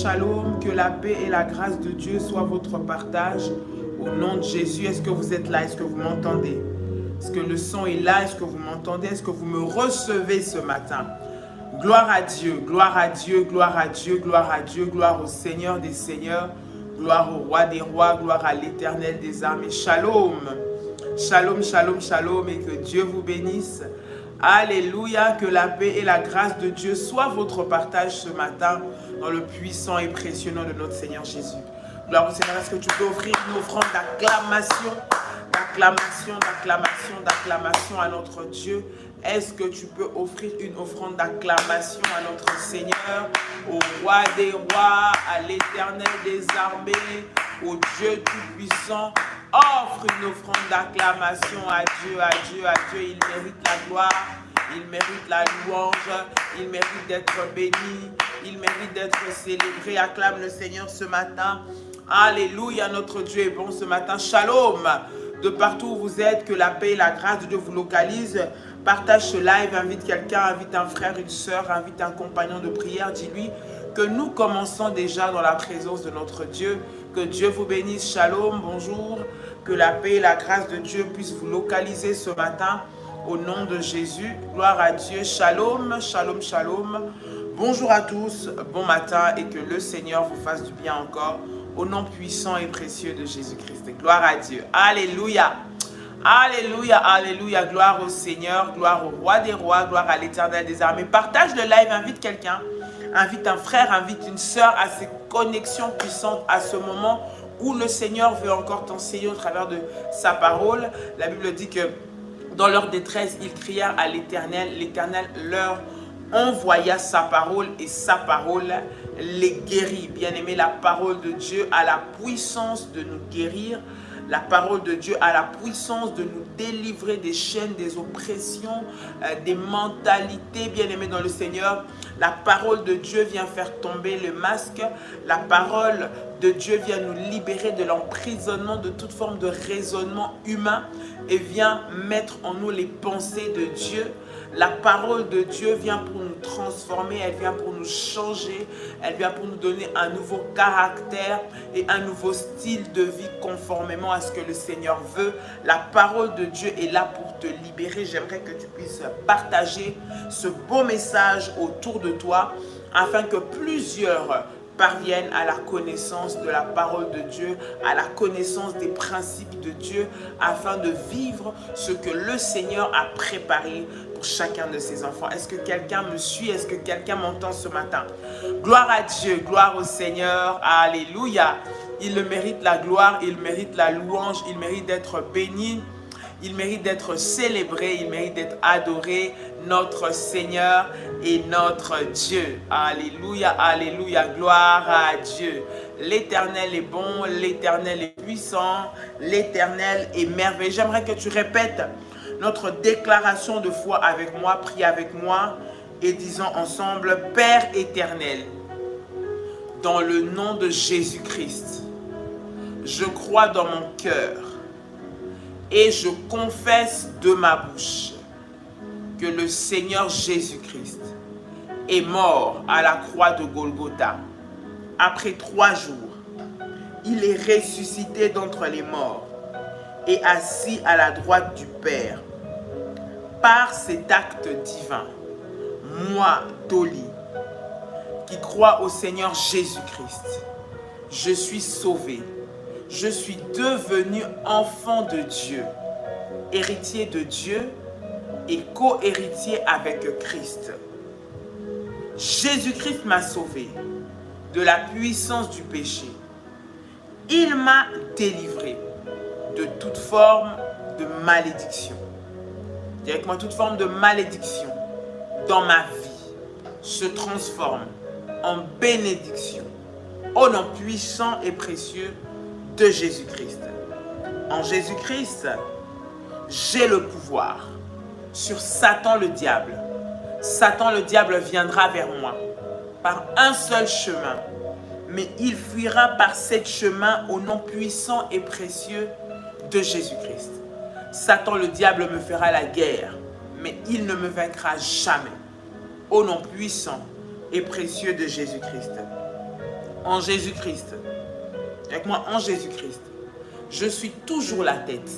shalom, que la paix et la grâce de Dieu soient votre partage. Au nom de Jésus, est-ce que vous êtes là? Est-ce que vous m'entendez? Est-ce que le son est là? Est-ce que vous m'entendez? Est-ce que vous me recevez ce matin? Gloire à Dieu, gloire à Dieu, gloire à Dieu, gloire à Dieu, gloire au Seigneur des Seigneurs, gloire au Roi des Rois, gloire à l'Éternel des armées. Shalom, shalom, shalom, shalom, et que Dieu vous bénisse. Alléluia, que la paix et la grâce de Dieu soient votre partage ce matin dans le puissant et précieux nom de notre Seigneur Jésus. Gloire au Seigneur, est-ce que tu peux offrir une offrande d'acclamation, d'acclamation, d'acclamation, d'acclamation à notre Dieu? Est-ce que tu peux offrir une offrande d'acclamation à notre Seigneur, au Roi des Rois, à l'Éternel des armées, au Dieu tout-puissant? Offre une offrande d'acclamation à Dieu, à Dieu, à Dieu. Il mérite la gloire, il mérite la louange, il mérite d'être béni, il mérite d'être célébré. Acclame le Seigneur ce matin. Alléluia, notre Dieu est bon ce matin. Shalom, de partout où vous êtes, que la paix et la grâce de Dieu vous localisent. Partage ce live, invite quelqu'un, invite un frère, une soeur, invite un compagnon de prière. Dis-lui que nous commençons déjà dans la présence de notre Dieu. Que Dieu vous bénisse. Shalom, bonjour. Que la paix et la grâce de Dieu puissent vous localiser ce matin au nom de Jésus. Gloire à Dieu. Shalom, shalom, shalom. Bonjour à tous, bon matin et que le Seigneur vous fasse du bien encore au nom puissant et précieux de Jésus-Christ. Gloire à Dieu. Alléluia. Alléluia, alléluia. Gloire au Seigneur, gloire au Roi des Rois, gloire à l'Éternel des armées. Partage le live, invite quelqu'un, invite un frère, invite une sœur à ces connexions puissantes à ce moment où le Seigneur veut encore t'enseigner au travers de sa parole. La Bible dit que dans leur détresse, ils crièrent à l'Éternel. L'Éternel leur envoya sa parole et sa parole les guérit. Bien-aimé, la parole de Dieu a la puissance de nous guérir. La parole de Dieu a la puissance de nous délivrer des chaînes, des oppressions, des mentalités. Bien-aimés dans le Seigneur, la parole de Dieu vient faire tomber le masque. La parole de Dieu vient nous libérer de l'emprisonnement de toute forme de raisonnement humain et vient mettre en nous les pensées de Dieu. La parole de Dieu vient pour nous transformer, elle vient pour nous changer, elle vient pour nous donner un nouveau caractère et un nouveau style de vie conformément à ce que le Seigneur veut. La parole de Dieu est là pour te libérer. J'aimerais que tu puisses partager ce beau message autour de toi afin que plusieurs parviennent à la connaissance de la parole de Dieu, à la connaissance des principes de Dieu, afin de vivre ce que le Seigneur a préparé pour chacun de ses enfants. Est-ce que quelqu'un me suit? Est-ce que quelqu'un m'entend ce matin? Gloire à Dieu, gloire au Seigneur, alléluia. Il mérite la gloire, il mérite la louange, il mérite d'être béni. Il mérite d'être célébré, il mérite d'être adoré, notre Seigneur et notre Dieu. Alléluia, alléluia, gloire à Dieu. L'Éternel est bon, l'Éternel est puissant, l'Éternel est merveilleux. J'aimerais que tu répètes notre déclaration de foi avec moi, prie avec moi et disons ensemble: Père éternel, dans le nom de Jésus-Christ, je crois dans mon cœur et je confesse de ma bouche que le Seigneur Jésus-Christ est mort à la croix de Golgotha. Après 3 jours, il est ressuscité d'entre les morts et assis à la droite du Père. Par cet acte divin, moi, Dolly, qui crois au Seigneur Jésus-Christ, je suis sauvé. Je suis devenu enfant de Dieu, héritier de Dieu et co-héritier avec Christ. Jésus-Christ m'a sauvé de la puissance du péché. Il m'a délivré de toute forme de malédiction. Dis avec moi, toute forme de malédiction dans ma vie se transforme en bénédiction au nom puissant et précieux de Jésus-Christ. En Jésus-Christ, j'ai le pouvoir sur Satan le diable. Satan le diable viendra vers moi par un seul chemin, mais il fuira par 7 chemins au nom puissant et précieux de Jésus-Christ. Satan le diable me fera la guerre, mais il ne me vaincra jamais. Au nom puissant et précieux de Jésus-Christ. En Jésus-Christ. Avec moi, en Jésus-Christ. Je suis toujours la tête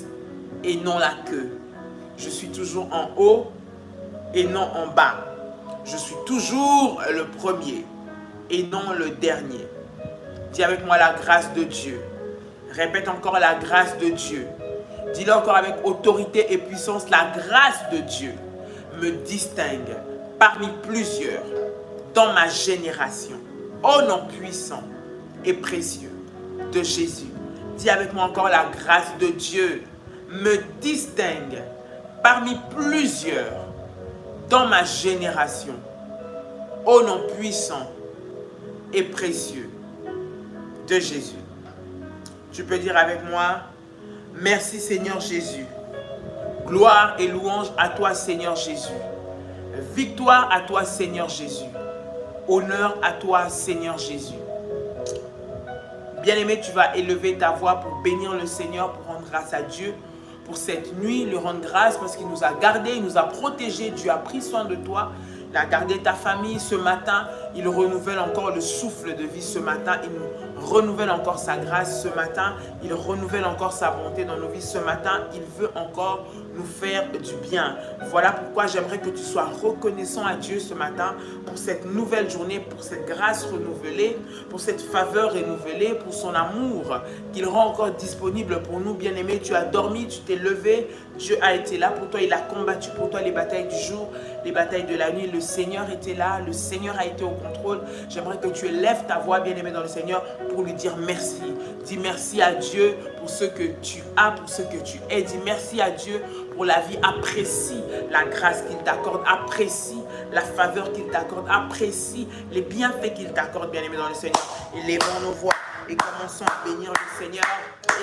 et non la queue. Je suis toujours en haut et non en bas. Je suis toujours le premier et non le dernier. Dis avec moi la grâce de Dieu. Répète encore la grâce de Dieu. Dis-le encore avec autorité et puissance. La grâce de Dieu me distingue parmi plusieurs dans ma génération. Au nom puissant et précieux de Jésus. Dis avec moi encore la grâce de Dieu me distingue parmi plusieurs dans ma génération. Au nom puissant et précieux de Jésus. Tu peux dire avec moi, merci Seigneur Jésus. Gloire et louange à toi Seigneur Jésus. Victoire à toi Seigneur Jésus. Honneur à toi Seigneur Jésus. Bien-aimé, tu vas élever ta voix pour bénir le Seigneur, pour rendre grâce à Dieu pour cette nuit, lui rendre grâce parce qu'il nous a gardés, il nous a protégés, Dieu a pris soin de toi. Il a gardé ta famille ce matin. Il renouvelle encore le souffle de vie ce matin. Il nous renouvelle encore sa grâce ce matin. Il renouvelle encore sa bonté dans nos vies ce matin. Il veut encore nous faire du bien. Voilà pourquoi j'aimerais que tu sois reconnaissant à Dieu ce matin pour cette nouvelle journée, pour cette grâce renouvelée, pour cette faveur renouvelée, pour son amour qu'il rend encore disponible pour nous. Bien-aimés, tu as dormi, tu t'es levé. Dieu a été là pour toi. Il a combattu pour toi les batailles du jour, les batailles de la nuit. Le Seigneur était là. Le Seigneur a été au contrôle. J'aimerais que tu élèves ta voix, bien-aimé dans le Seigneur, pour lui dire merci. Dis merci à Dieu pour ce que tu as, pour ce que tu es. Dis merci à Dieu pour la vie. Apprécie la grâce qu'il t'accorde. Apprécie la faveur qu'il t'accorde. Apprécie les bienfaits qu'il t'accorde, bien-aimé dans le Seigneur. Élevons nos voix et commençons à bénir le Seigneur.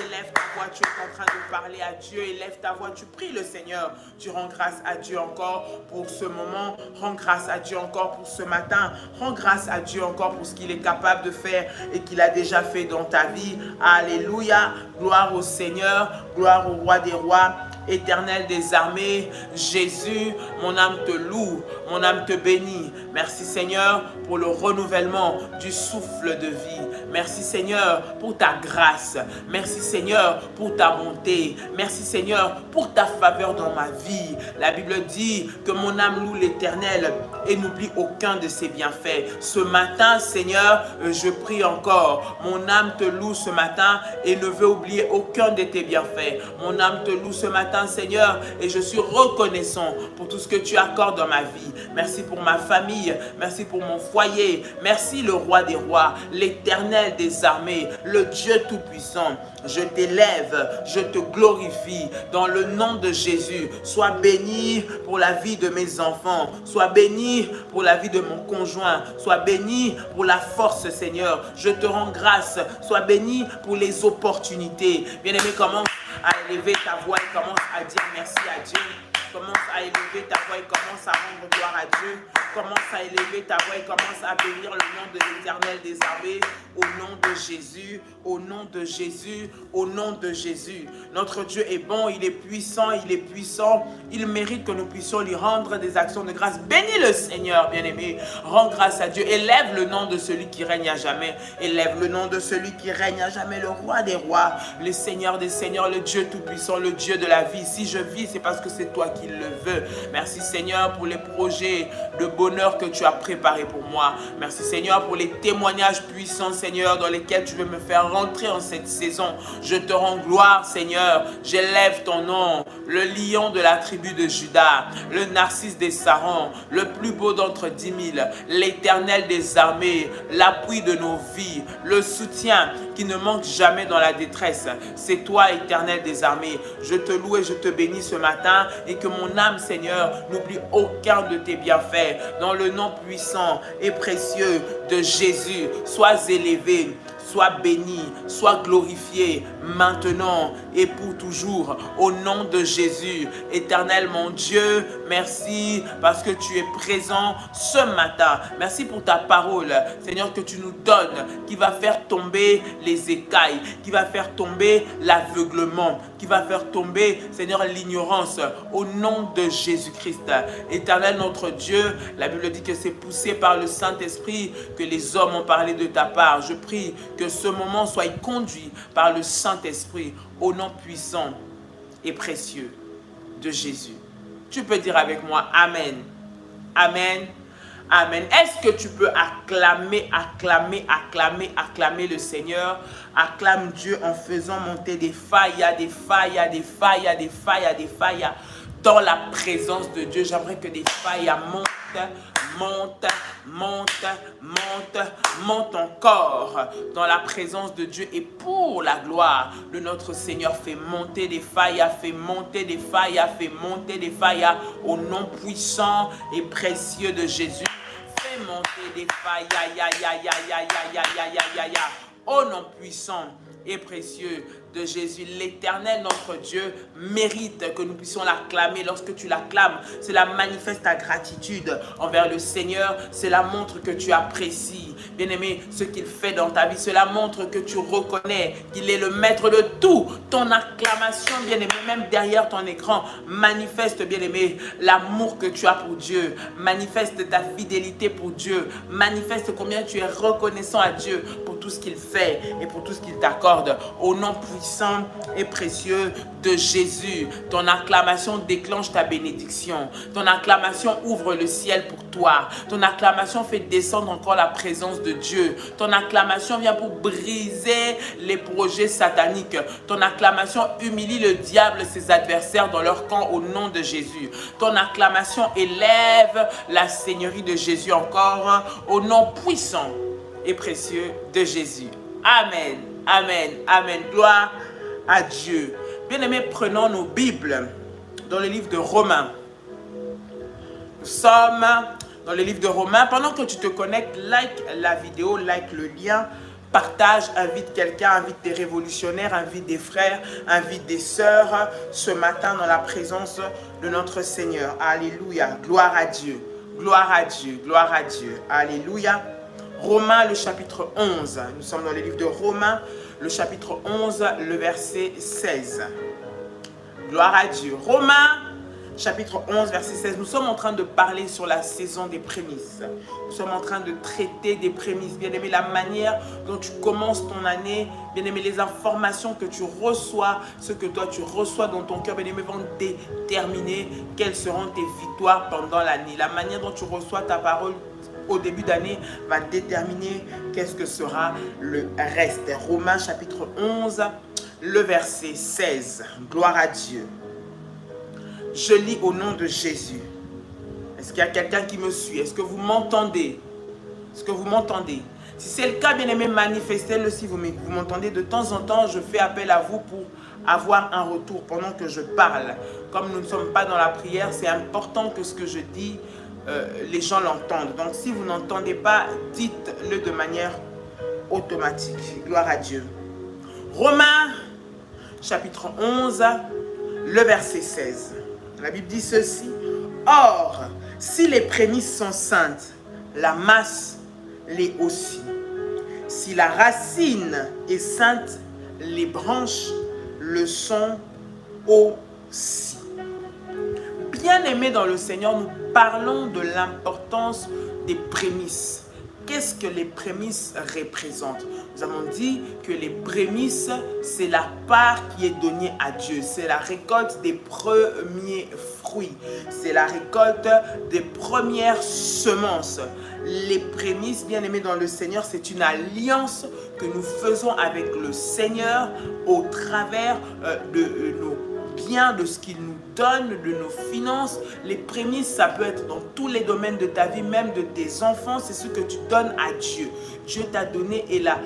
Élève ta voix, tu es en train de parler à Dieu. Élève ta voix, tu pries le Seigneur. Tu rends grâce à Dieu encore pour ce moment. Rends grâce à Dieu encore pour ce matin. Rends grâce à Dieu encore pour ce qu'il est capable de faire et qu'il a déjà fait dans ta vie. Alléluia. Gloire au Seigneur. Gloire au Roi des rois. Éternel des armées, Jésus, mon âme te loue, mon âme te bénit. Merci Seigneur pour le renouvellement du souffle de vie. Merci Seigneur pour ta grâce. Merci Seigneur pour ta bonté. Merci Seigneur pour ta faveur dans ma vie. La Bible dit que mon âme loue l'Éternel et n'oublie aucun de ses bienfaits. Ce matin Seigneur, je prie encore. Mon âme te loue ce matin et ne veut oublier aucun de tes bienfaits. Mon âme te loue ce matin Seigneur, et je suis reconnaissant pour tout ce que tu accordes dans ma vie. Merci pour ma famille, merci pour mon foyer, merci le Roi des rois, l'Éternel des armées, le Dieu tout-puissant. Je t'élève, je te glorifie dans le nom de Jésus. Sois béni pour la vie de mes enfants, sois béni pour la vie de mon conjoint, sois béni pour la force Seigneur. Je te rends grâce, sois béni pour les opportunités. Bien-aimé, commence à élever ta voix et commence à dire merci à Dieu. Commence à élever ta voix et commence à rendre gloire à Dieu. Commence à élever ta voix et commence à bénir le nom de l'Éternel des armées. Au nom de Jésus, au nom de Jésus, au nom de Jésus. Notre Dieu est bon, il est puissant, il est puissant. Il mérite que nous puissions lui rendre des actions de grâce. Bénis le Seigneur, bien-aimé. Rends grâce à Dieu. Élève le nom de celui qui règne à jamais. Élève le nom de celui qui règne à jamais, le Roi des rois, le Seigneur des seigneurs, le Dieu tout-puissant, le Dieu de la vie. Si je vis, c'est parce que c'est toi qui le veux. Merci Seigneur pour les projets de bonheur que tu as préparés pour moi. Merci Seigneur pour les témoignages puissants Seigneur dans lesquels tu veux me faire rentrer en cette saison. Je te rends gloire Seigneur. J'élève ton nom, le lion de la tribu de Juda, le narcisse des Sarons, le plus beau d'entre 10 000, l'Éternel des armées, l'appui de nos vies, le soutien qui ne manque jamais dans la détresse. C'est toi Éternel des armées. Je te loue et je te bénis ce matin et que mon âme Seigneur n'oublie aucun de tes bienfaits. Dans le nom puissant et précieux de Jésus, sois élevé, sois béni, sois glorifié maintenant et pour toujours. Au nom de Jésus, Éternel mon Dieu, merci parce que tu es présent ce matin. Merci pour ta parole, Seigneur, que tu nous donnes, qui va faire tomber les écailles, qui va faire tomber l'aveuglement, qui va faire tomber, Seigneur, l'ignorance. Au nom de Jésus-Christ, Éternel notre Dieu, la Bible dit que c'est poussé par le Saint-Esprit que les hommes ont parlé de ta part. Je prie que ce moment soit conduit par le Saint-Esprit au nom puissant et précieux de Jésus. Tu peux dire avec moi Amen. Amen. Amen. Est-ce que tu peux acclamer le Seigneur? Acclame Dieu en faisant monter des failles, dans la présence de Dieu. J'aimerais que des failles monte encore dans la présence de Dieu et pour la gloire de notre Seigneur. Fais monter des failles, au nom puissant et précieux de Jésus. Fais monter des failles, au nom puissant et précieux de Jésus. L'Éternel, notre Dieu, mérite que nous puissions l'acclamer. Lorsque tu l'acclames, cela manifeste ta gratitude envers le Seigneur. Cela montre que tu apprécies, bien-aimé, ce qu'il fait dans ta vie. Cela montre que tu reconnais qu'il est le maître de tout. Ton acclamation, bien-aimé, même derrière ton écran, manifeste, bien-aimé, l'amour que tu as pour Dieu. Manifeste ta fidélité pour Dieu. Manifeste combien tu es reconnaissant à Dieu pour tout ce qu'il fait et pour tout ce qu'il t'accorde. Au nom puissant et précieux de Jésus, ton acclamation déclenche ta bénédiction. Ton acclamation ouvre le ciel pour toi. Ton acclamation fait descendre encore la présence de Dieu. Ton acclamation vient pour briser les projets sataniques. Ton acclamation humilie le diable et ses adversaires dans leur camp au nom de Jésus. Ton acclamation élève la seigneurie de Jésus encore au nom puissant et précieux de Jésus. Amen, amen, amen. Gloire à Dieu. Bien-aimés, prenons nos Bibles dans le livre de Romains. Nous sommes dans le livre de Romains. Pendant que tu te connectes, like la vidéo, like le lien, partage, invite quelqu'un, invite des révolutionnaires, invite des frères, invite des sœurs ce matin dans la présence de notre Seigneur. Alléluia. Gloire à Dieu. Gloire à Dieu. Gloire à Dieu. Alléluia. Romains, le chapitre 11. Nous sommes dans le livre de Romains, le chapitre 11, le verset 16. Gloire à Dieu. Romains, chapitre 11, verset 16. Nous sommes en train de parler sur la saison des prémices. Nous sommes en train de traiter des prémices. Bien-aimé, la manière dont tu commences ton année, bien-aimé, les informations que tu reçois, ce que toi tu reçois dans ton cœur, bien-aimé, vont déterminer quelles seront tes victoires pendant l'année. La manière dont tu reçois ta parole au début d'année va déterminer qu'est-ce que sera le reste. Romains chapitre 11, le verset 16. Gloire à Dieu. Je lis au nom de Jésus. Est-ce qu'il y a quelqu'un qui me suit? Est-ce que vous m'entendez? Est-ce que vous m'entendez? Si c'est le cas, bien aimé, manifestez-le si vous m'entendez. De temps en temps, je fais appel à vous pour avoir un retour pendant que je parle. Comme nous ne sommes pas dans la prière, c'est important que ce que je dis, les gens l'entendent. Donc si vous n'entendez pas, dites-le de manière automatique. Gloire à Dieu. Romains chapitre 11, le verset 16. La Bible dit ceci. Or, si les prémices sont saintes, la masse l'est aussi. Si la racine est sainte, les branches le sont aussi. Bien-aimés dans le Seigneur, nous parlons de l'importance des prémices. Qu'est-ce que les prémices représentent? Nous avons dit que les prémices, c'est la part qui est donnée à Dieu. C'est la récolte des premiers fruits. C'est la récolte des premières semences. Les prémices, bien aimés dans le Seigneur, c'est une alliance que nous faisons avec le Seigneur au travers de nos biens, de ce qu'il nous donne, de nos finances. Les prémices, ça peut être dans tous les domaines de ta vie, même de tes enfants. C'est ce que tu donnes à Dieu. Dieu t'a donné et la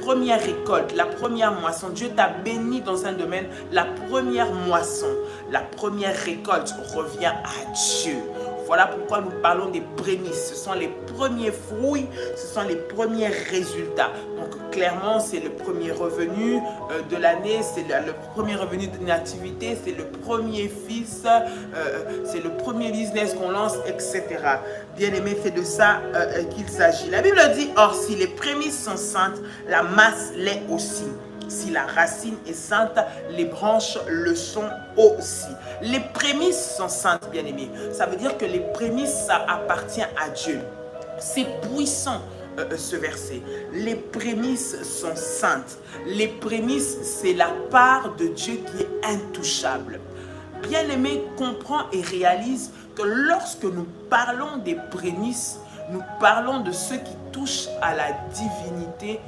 première récolte, la première moisson. Dieu t'a béni dans un domaine. La première moisson, la première récolte revient à Dieu. Voilà pourquoi nous parlons des prémices. Ce sont les premiers fruits, ce sont les premiers résultats. Donc clairement, c'est le premier revenu de l'année, c'est le premier revenu de nativité, c'est le premier fils, c'est le premier business qu'on lance, etc. Bien aimé, c'est de ça qu'il s'agit. La Bible dit, or si les prémices sont saintes, la masse l'est aussi. Si la racine est sainte, les branches le sont aussi. Les prémices sont saintes, bien aimés. Ça veut dire que les prémices, ça appartient à Dieu. C'est puissant ce verset. Les prémices sont saintes. Les prémices, c'est la part de Dieu qui est intouchable. Bien aimé, comprends et réalise que lorsque nous parlons des prémices, nous parlons de ce qui touche à la divinité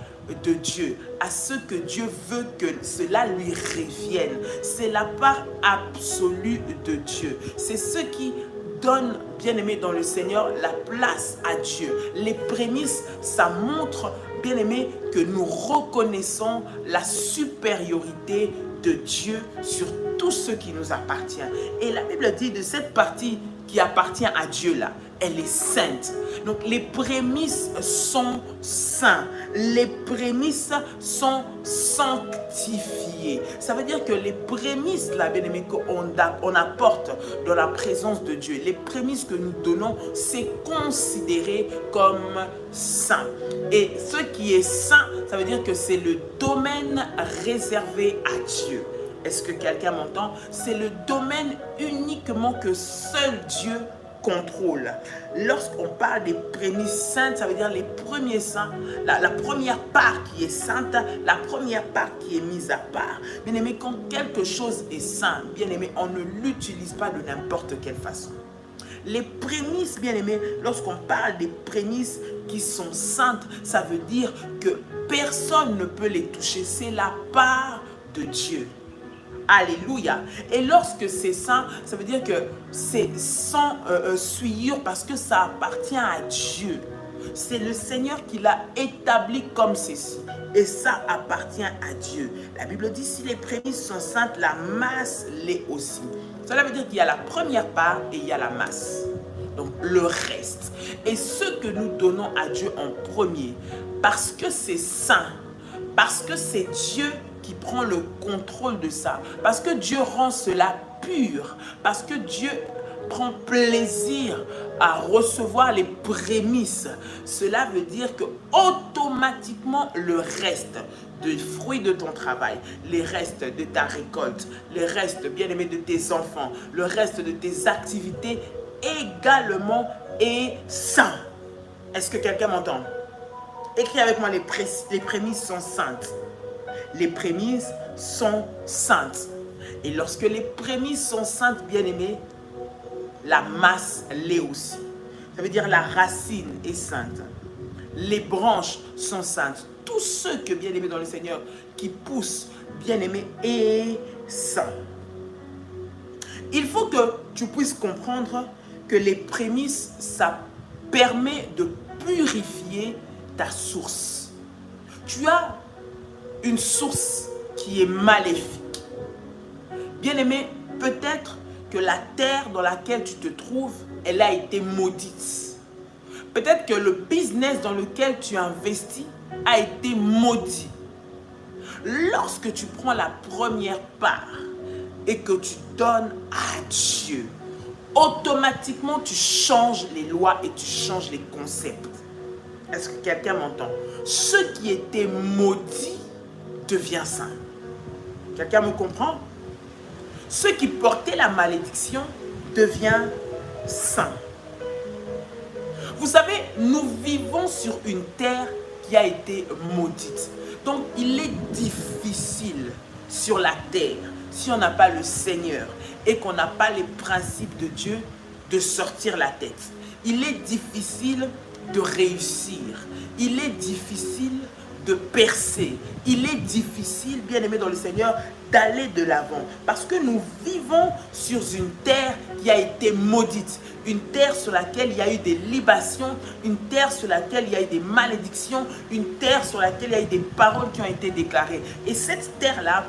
de Dieu, à ce que Dieu veut que cela lui revienne. C'est la part absolue de Dieu. C'est ce qui donne, bien aimé dans le Seigneur, la place à Dieu. Les prémices, ça montre, bien aimé, que nous reconnaissons la supériorité de Dieu sur tout ce qui nous appartient. Et la Bible dit de cette partie qui appartient à Dieu là, elle est sainte. Donc les prémices sont saints. Les prémices sont sanctifiées. Ça veut dire que les prémices là, bien aimé, qu'on apporte dans la présence de Dieu, les prémices que nous donnons, c'est considéré comme saint. Et ce qui est saint, ça veut dire que c'est le domaine réservé à Dieu. Est-ce que quelqu'un m'entend? C'est le domaine uniquement que seul Dieu contrôle. Lorsqu'on parle des prémices saintes, ça veut dire les premiers saints, la première part qui est sainte, la première part qui est mise à part. Bien aimé, quand quelque chose est saint, bien aimé, on ne l'utilise pas de n'importe quelle façon. Les prémices, bien aimé, lorsqu'on parle des prémices qui sont saintes, ça veut dire que personne ne peut les toucher. C'est la part de Dieu. Alléluia. Et lorsque c'est saint, ça veut dire que c'est sans souillure parce que ça appartient à Dieu. C'est le Seigneur qui l'a établi comme ceci. Et ça appartient à Dieu. La Bible dit, si les prémices sont saintes, la masse l'est aussi. Cela veut dire qu'il y a la première part et il y a la masse. Donc le reste. Et ce que nous donnons à Dieu en premier, parce que c'est saint, parce que c'est Dieu qui prend le contrôle de ça, parce que Dieu rend cela pur, parce que Dieu prend plaisir à recevoir les prémices. Cela veut dire que automatiquement le reste des fruits de ton travail, les restes de ta récolte, les restes, bien aimés, de tes enfants, le reste de tes activités également est saint. Est-ce que quelqu'un m'entend? Écris avec moi, les prémices sont saintes. Les prémices sont saintes. Et lorsque les prémices sont saintes, bien aimés, la masse l'est aussi. Ça veut dire la racine est sainte. Les branches sont saintes. Tout ce que, bien aimé dans le Seigneur, qui pousse, bien aimé, est saint. Il faut que tu puisses comprendre que les prémices, ça permet de purifier ta source. Tu as une source qui est maléfique. Bien aimé, peut-être que la terre dans laquelle tu te trouves, elle a été maudite. Peut-être que le business dans lequel tu investis a été maudit. Lorsque tu prends la première part et que tu donnes à Dieu, automatiquement tu changes les lois et tu changes les concepts. Est-ce que quelqu'un m'entend? Ce qui était maudit devient saint. Quelqu'un me comprend? Ce qui portait la malédiction devient saint. Vous savez, nous vivons sur une terre qui a été maudite. Donc, il est difficile sur la terre, si on n'a pas le Seigneur et qu'on n'a pas les principes de Dieu, de sortir la tête. Il est difficile de réussir. Il est difficile de percer. Il est difficile, bien aimé dans le Seigneur, d'aller de l'avant. Parce que nous vivons sur une terre qui a été maudite. Une terre sur laquelle il y a eu des libations. Une terre sur laquelle il y a eu des malédictions. Une terre sur laquelle il y a eu des paroles qui ont été déclarées. Et cette terre-là,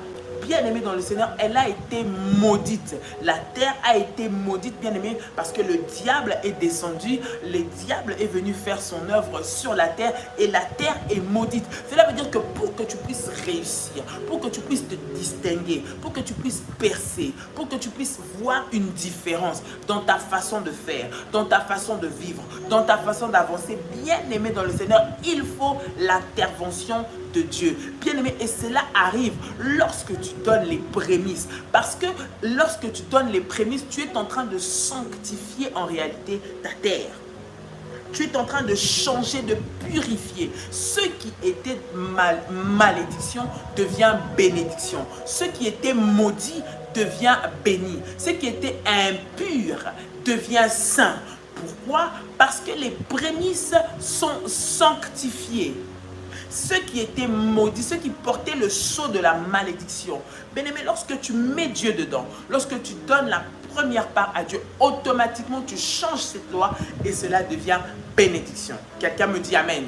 bien-aimé dans le Seigneur, elle a été maudite. La terre a été maudite, bien-aimé, parce que le diable est descendu, le diable est venu faire son œuvre sur la terre et la terre est maudite. Cela veut dire que pour que tu puisses réussir, pour que tu puisses te distinguer, pour que tu puisses percer, pour que tu puisses voir une différence dans ta façon de faire, dans ta façon de vivre, dans ta façon d'avancer, bien-aimé dans le Seigneur, il faut l'intervention de Dieu. Bien-aimé, et cela arrive lorsque tu donnes les prémices. Parce que lorsque tu donnes les prémices, tu es en train de sanctifier en réalité ta terre. Tu es en train de changer, de purifier. Ce qui était malédiction devient bénédiction. Ce qui était maudit devient béni. Ce qui était impur devient saint. Pourquoi? Parce que les prémices sont sanctifiées. Ceux qui étaient maudits, ceux qui portaient le sceau de la malédiction. Bien-aimé, lorsque tu mets Dieu dedans, lorsque tu donnes la première part à Dieu, automatiquement tu changes cette loi et cela devient bénédiction. Quelqu'un me dit Amen.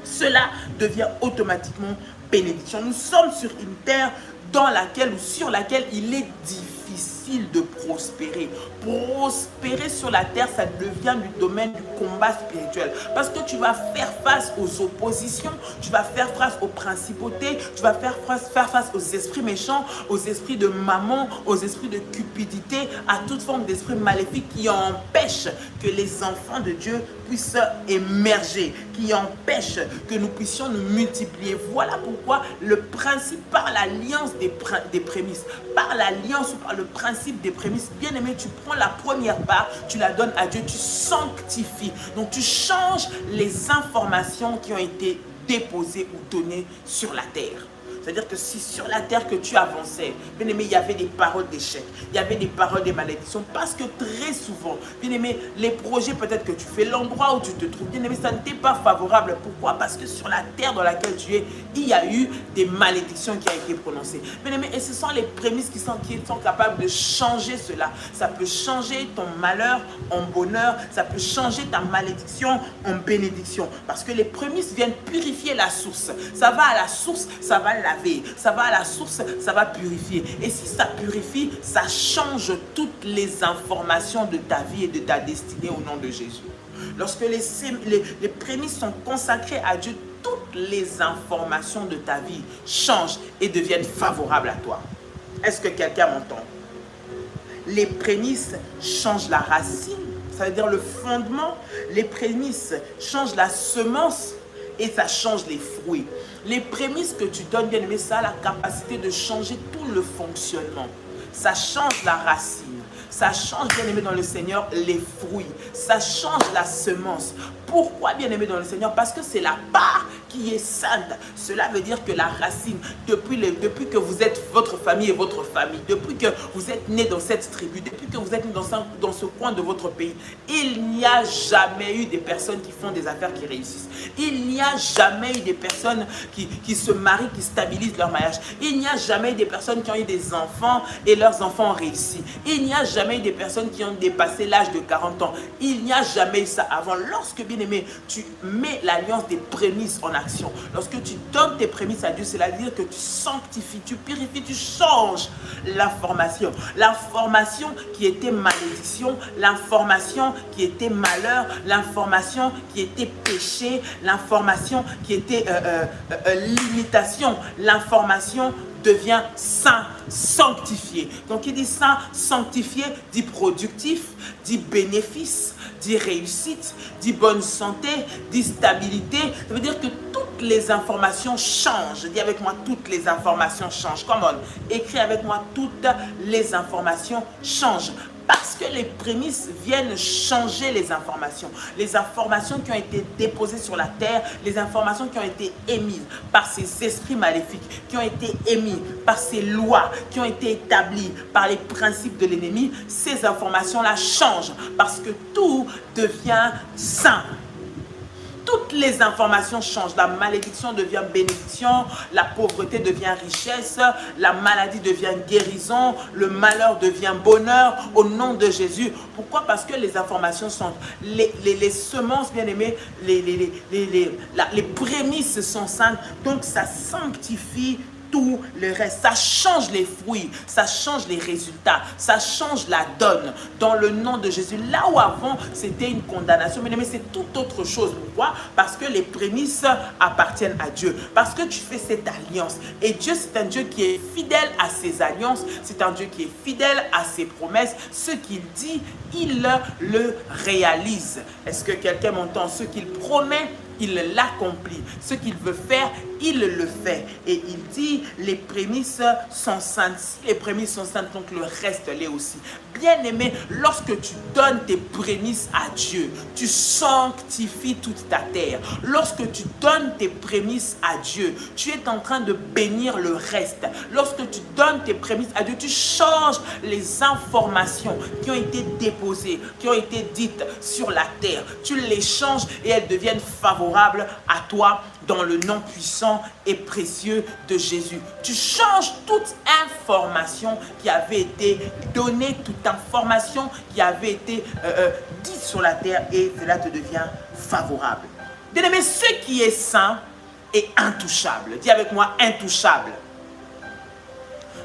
Cela devient automatiquement bénédiction. Nous sommes sur une terre dans laquelle ou sur laquelle il est difficile de prospérer. Prospérer sur la terre, ça devient du domaine du combat spirituel. Parce que tu vas faire face aux oppositions, tu vas faire face aux principautés, tu vas faire face aux esprits méchants, aux esprits de mammon, aux esprits de cupidité, à toute forme d'esprit maléfique qui empêche que les enfants de Dieu puissent émerger, qui empêche que nous puissions nous multiplier. Voilà pourquoi le principe par l'alliance des prémices, par l'alliance ou par le principe des prémices, bien aimé, tu prends la première part, tu la donnes à Dieu, tu sanctifies. Donc tu changes les informations qui ont été déposées ou données sur la terre. C'est-à-dire que si sur la terre que tu avançais, bien aimé, il y avait des paroles d'échec, il y avait des paroles de malédiction, parce que très souvent, bien aimé, les projets peut-être que tu fais, l'endroit où tu te trouves, bien aimé, ça ne t'est pas favorable. Pourquoi? Parce que sur la terre dans laquelle tu es, il y a eu des malédictions qui ont été prononcées. Bien aimé, et ce sont les prémices qui sont capables de changer cela. Ça peut changer ton malheur en bonheur, ça peut changer ta malédiction en bénédiction. Parce que les prémices viennent purifier la source. Ça va à la source, ça va laver, ça va à la source, ça va purifier. Et si ça purifie, ça change toutes les informations de ta vie et de ta destinée au nom de Jésus. Lorsque les prémices sont consacrées à Dieu, toutes les informations de ta vie changent et deviennent favorables à toi. Est-ce que quelqu'un m'entend? Les prémices changent la racine, ça veut dire le fondement. Les prémices changent la semence et ça change les fruits. Les prémices que tu donnes, bien aimé, ça a la capacité de changer tout le fonctionnement. Ça change la racine. Ça change, bien aimé, dans le Seigneur, les fruits. Ça change la semence. Pourquoi, bien aimé, dans le Seigneur? Parce que c'est la part qui est sainte. Cela veut dire que la racine, depuis que vous êtes votre famille et votre famille, depuis que vous êtes né dans cette tribu, depuis que vous êtes né dans ce coin de votre pays, il n'y a jamais eu des personnes qui font des affaires qui réussissent. Il n'y a jamais eu des personnes qui se marient, qui stabilisent leur mariage. Il n'y a jamais eu des personnes qui ont eu des enfants et leurs enfants ont réussi. Il n'y a jamais eu des personnes qui ont dépassé l'âge de 40 ans. Il n'y a jamais eu ça avant. Lorsque, bien aimé, tu mets l'alliance des prémices en action, lorsque tu donnes tes prémices à Dieu, cela veut dire que tu sanctifies, tu purifies, tu changes l'information. L'information qui était malédiction, l'information qui était malheur, l'information qui était péché, l'information qui était limitation, l'information devient saint, sanctifié. Donc il dit saint, sanctifié, dit productif, dit bénéfice, dit réussite, dit bonne santé, dit stabilité. Ça veut dire que toutes les informations changent. Dis avec moi, toutes les informations changent. Come on, écris avec moi, toutes les informations changent. Parce que les prémices viennent changer les informations. Les informations qui ont été déposées sur la terre, les informations qui ont été émises par ces esprits maléfiques, qui ont été émises par ces lois, qui ont été établies par les principes de l'ennemi, ces informations-là changent parce que tout devient saint. Toutes les informations changent. La malédiction devient bénédiction, la pauvreté devient richesse, la maladie devient guérison, le malheur devient bonheur au nom de Jésus. Pourquoi? Parce que les informations sont les semences, bien aimées, les prémices sont saintes. Donc ça sanctifie tout tout le reste. Ça change les fruits, ça change les résultats, ça change la donne dans le nom de Jésus. Là où avant c'était une condamnation, mais c'est tout autre chose. Pourquoi? Parce que les prémices appartiennent à Dieu, parce que tu fais cette alliance. Et Dieu, c'est un Dieu qui est fidèle à ses alliances, c'est un Dieu qui est fidèle à ses promesses. Ce qu'il dit, il le réalise. Est-ce que quelqu'un m'entend? Ce qu'il promet, il l'accomplit. Ce qu'il veut faire, il le fait. Et il dit, les prémices sont saintes. Si les prémices sont saintes, donc le reste l'est aussi. Bien-aimé, lorsque tu donnes tes prémices à Dieu, tu sanctifies toute ta terre. Lorsque tu donnes tes prémices à Dieu, tu es en train de bénir le reste. Lorsque tu donnes tes prémices à Dieu, tu changes les informations qui ont été déposées, qui ont été dites sur la terre. Tu les changes et elles deviennent favorables à toi dans le nom puissant et précieux de Jésus. Tu changes toute information qui avait été donnée, toute information qui avait été dite sur la terre, et cela te devient favorable. Bien-aimé, ce qui est saint est intouchable. Dis avec moi, intouchable.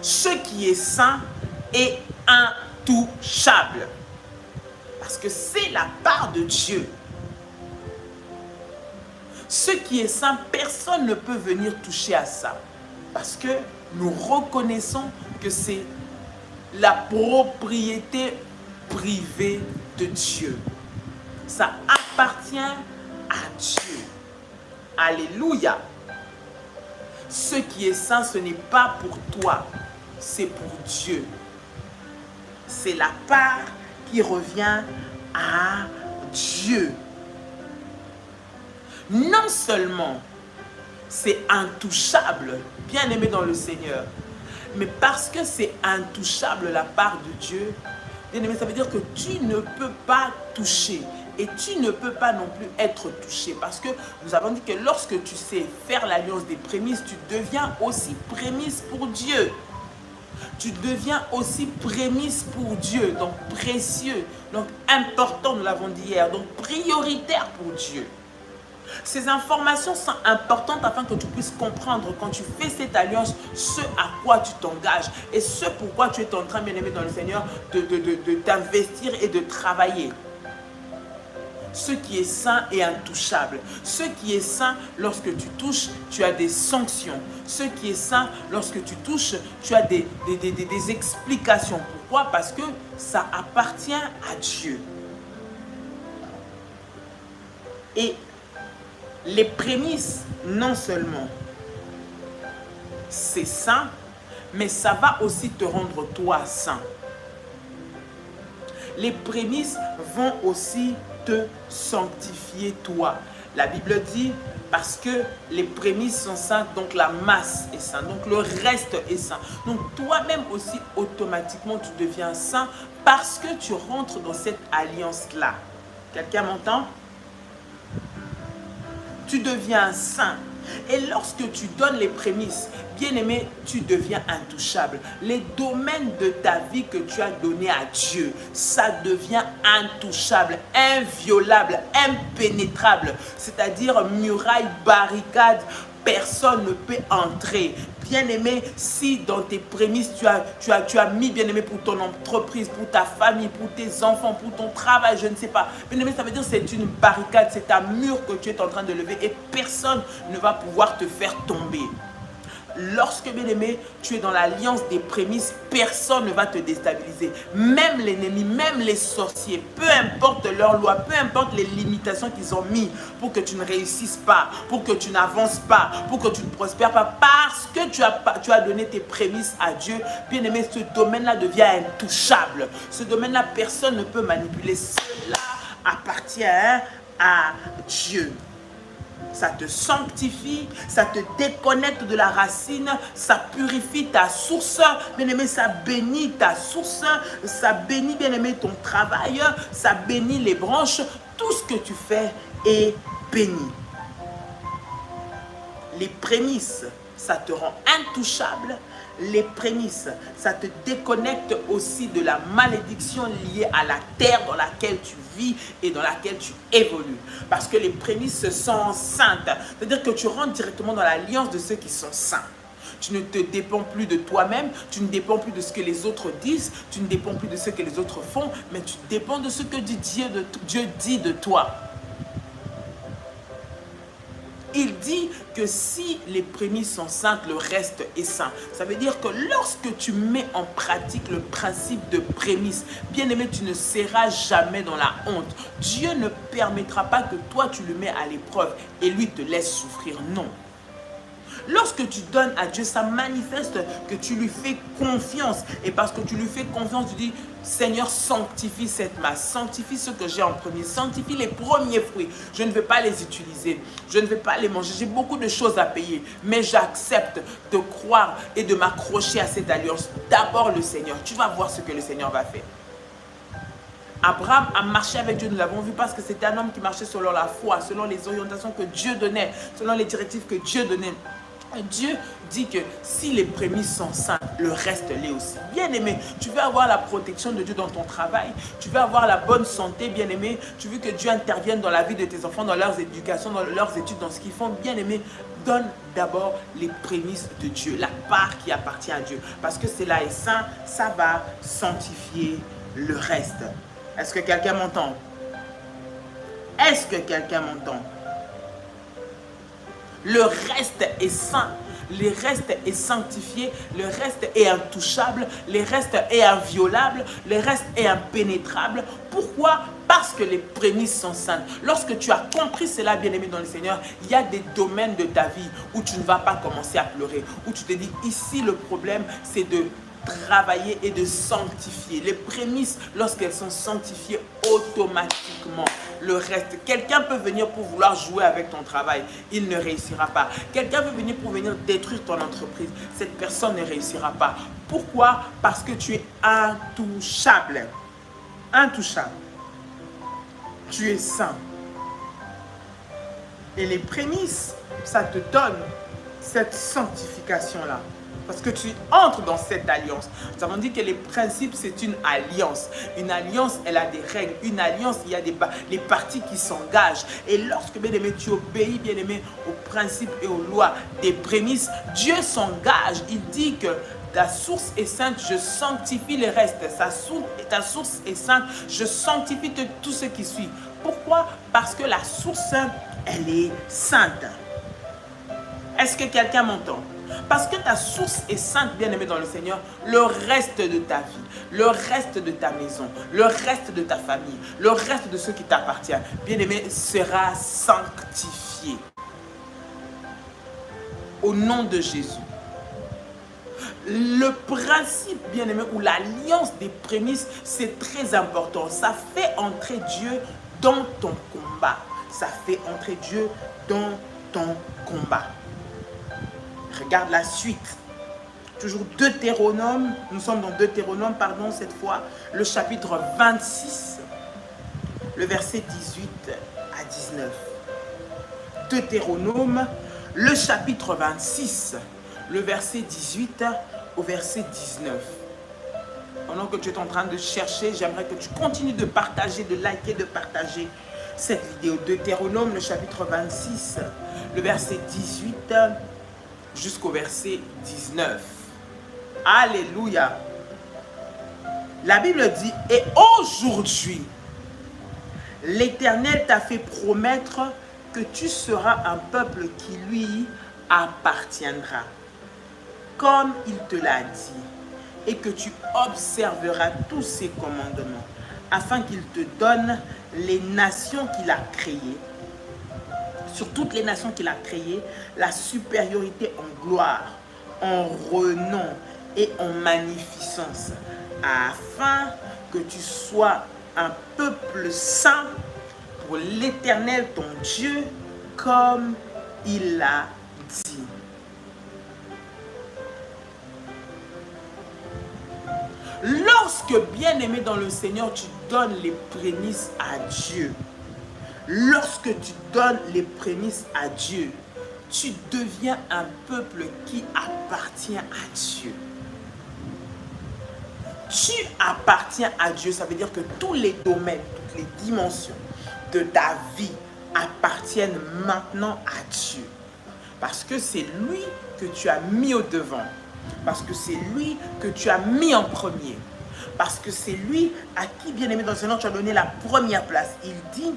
Ce qui est saint est intouchable. Parce que c'est la part de Dieu. Ce qui est saint, personne ne peut venir toucher à ça. Parce que nous reconnaissons que c'est la propriété privée de Dieu. Ça appartient à Dieu. Alléluia. Ce qui est saint, ce n'est pas pour toi, c'est pour Dieu. C'est la part qui revient à Dieu. Non seulement c'est intouchable, bien aimé dans le Seigneur, mais parce que c'est intouchable la part de Dieu, bien aimé, ça veut dire que tu ne peux pas toucher et tu ne peux pas non plus être touché. Parce que nous avons dit que lorsque tu sais faire l'alliance des prémices, tu deviens aussi prémisse pour Dieu. Tu deviens aussi prémisse pour Dieu, donc précieux, donc important, nous l'avons dit hier, donc prioritaire pour Dieu. Ces informations sont importantes afin que tu puisses comprendre quand tu fais cette alliance ce à quoi tu t'engages et ce pourquoi tu es en train, bien aimé dans le Seigneur, de t'investir et de travailler. Ce qui est saint est intouchable. Ce qui est saint, lorsque tu touches, tu as des sanctions. Ce qui est saint, lorsque tu touches, tu as des explications. Pourquoi? Parce que ça appartient à Dieu. Et les prémices, non seulement c'est saint, mais ça va aussi te rendre toi saint. Les prémices vont aussi te sanctifier toi. La Bible dit, parce que les prémices sont saintes, donc la masse est sainte, donc le reste est saint. Donc toi-même aussi, automatiquement, tu deviens saint parce que tu rentres dans cette alliance-là. Quelqu'un m'entend? Tu deviens saint. Et lorsque tu donnes les prémices, bien aimé, tu deviens intouchable. Les domaines de ta vie que tu as donné à Dieu, ça devient intouchable, inviolable, impénétrable. C'est-à-dire muraille, barricade, personne ne peut entrer. Bien-aimé, si dans tes prémices, tu as mis, bien-aimé, pour ton entreprise, pour ta famille, pour tes enfants, pour ton travail, je ne sais pas. Bien-aimé, ça veut dire que c'est une barricade, c'est un mur que tu es en train de lever et personne ne va pouvoir te faire tomber. Lorsque, bien-aimé, tu es dans l'alliance des prémices, personne ne va te déstabiliser. Même l'ennemi, même les sorciers, peu importe leur loi, peu importe les limitations qu'ils ont mis pour que tu ne réussisses pas, pour que tu n'avances pas, pour que tu ne prospères pas, parce que tu as donné tes prémices à Dieu, bien-aimé, ce domaine-là devient intouchable. Ce domaine-là, personne ne peut manipuler. Cela appartient à Dieu. Ça te sanctifie, ça te déconnecte de la racine, ça purifie ta source, bien-aimé, ça bénit ta source, ça bénit, bien-aimé, ton travail, ça bénit les branches, tout ce que tu fais est béni. Les prémices, ça te rend intouchable. Les prémices, ça te déconnecte aussi de la malédiction liée à la terre dans laquelle tu vis et dans laquelle tu évolues. Parce que les prémices sont saintes. C'est-à-dire que tu rentres directement dans l'alliance de ceux qui sont saints. Tu ne te dépends plus de toi-même, tu ne dépends plus de ce que les autres disent, tu ne dépends plus de ce que les autres font, mais tu dépends de ce que Dieu dit de toi. Il dit que si les prémices sont saintes, le reste est saint. Ça veut dire que lorsque tu mets en pratique le principe de prémices, bien aimé, tu ne seras jamais dans la honte. Dieu ne permettra pas que toi tu le mets à l'épreuve et lui te laisse souffrir. Non. Lorsque tu donnes à Dieu, ça manifeste que tu lui fais confiance. Et parce que tu lui fais confiance, tu dis, Seigneur, sanctifie cette masse, sanctifie ce que j'ai en premier, sanctifie les premiers fruits. Je ne vais pas les utiliser, je ne vais pas les manger. J'ai beaucoup de choses à payer, mais j'accepte de croire et de m'accrocher à cette alliance. D'abord le Seigneur, tu vas voir ce que le Seigneur va faire. Abraham a marché avec Dieu, nous l'avons vu, parce que c'était un homme qui marchait selon la foi, selon les orientations que Dieu donnait, selon les directives que Dieu donnait. Dieu dit que si les prémices sont saintes, le reste l'est aussi. Bien aimé, tu veux avoir la protection de Dieu dans ton travail, tu veux avoir la bonne santé, bien aimé, tu veux que Dieu intervienne dans la vie de tes enfants, dans leur éducation, dans leurs études, dans ce qu'ils font, bien aimé, donne d'abord les prémices de Dieu, la part qui appartient à Dieu. Parce que cela est saint, ça va sanctifier le reste. Est-ce que quelqu'un m'entend? Est-ce que quelqu'un m'entend? Le reste est saint, le reste est sanctifié, le reste est intouchable, le reste est inviolable, le reste est impénétrable. Pourquoi? Parce que les prémices sont saintes. Lorsque tu as compris cela, bien-aimé dans le Seigneur, il y a des domaines de ta vie où tu ne vas pas commencer à pleurer, où tu te dis, ici le problème c'est de travailler et de sanctifier. Les prémices, lorsqu'elles sont sanctifiées, automatiquement, le reste, quelqu'un peut venir pour vouloir jouer avec ton travail, il ne réussira pas. Quelqu'un peut venir pour venir détruire ton entreprise, cette personne ne réussira pas. Pourquoi? Parce que tu es intouchable. Intouchable. Tu es saint. Et les prémices, ça te donne cette sanctification-là. Parce que tu entres dans cette alliance. Nous avons dit que les principes, c'est une alliance. Une alliance, elle a des règles. Une alliance, il y a les parties qui s'engagent. Et lorsque, bien-aimé, tu obéis, bien-aimé, aux principes et aux lois des prémices, Dieu s'engage. Il dit que ta source est sainte, je sanctifie le reste. Ta source est sainte, je sanctifie tout ce qui suit. Pourquoi? Parce que la source, elle est sainte. Est-ce que quelqu'un m'entend? Parce que ta source est sainte, bien-aimé dans le Seigneur, le reste de ta vie, le reste de ta maison, le reste de ta famille, le reste de ce qui t'appartient, bien-aimé, sera sanctifié. Au nom de Jésus. Le principe, bien-aimé, ou l'alliance des prémices, c'est très important. Ça fait entrer Dieu dans ton combat. Ça fait entrer Dieu dans ton combat. Regarde la suite. Toujours Deutéronome. Nous sommes dans Deutéronome, pardon, cette fois. Le chapitre 26. Le verset 18 à 19. Deutéronome, le chapitre 26. Le verset 18 au verset 19. Pendant que tu es en train de chercher, j'aimerais que tu continues de partager, de liker, de partager cette vidéo. Deutéronome, le chapitre 26. Le verset 18 jusqu'au verset 19. Alléluia. La Bible dit, et aujourd'hui, l'Éternel t'a fait promettre que tu seras un peuple qui lui appartiendra, comme il te l'a dit, et que tu observeras tous ses commandements, afin qu'il te donne les nations qu'il a créées, sur toutes les nations qu'il a créées, la supériorité en gloire, en renom et en magnificence, afin que tu sois un peuple saint pour l'Éternel ton Dieu, comme il l'a dit. Lorsque, bien-aimé dans le Seigneur, tu donnes les prémices à Dieu, lorsque tu donnes les prémices à Dieu, tu deviens un peuple qui appartient à Dieu. Tu appartiens à Dieu, ça veut dire que tous les domaines, toutes les dimensions de ta vie appartiennent maintenant à Dieu. Parce que c'est lui que tu as mis au devant. Parce que c'est lui que tu as mis en premier. Parce que c'est lui à qui, bien-aimé dans le Seigneur, tu as donné la première place. Il dit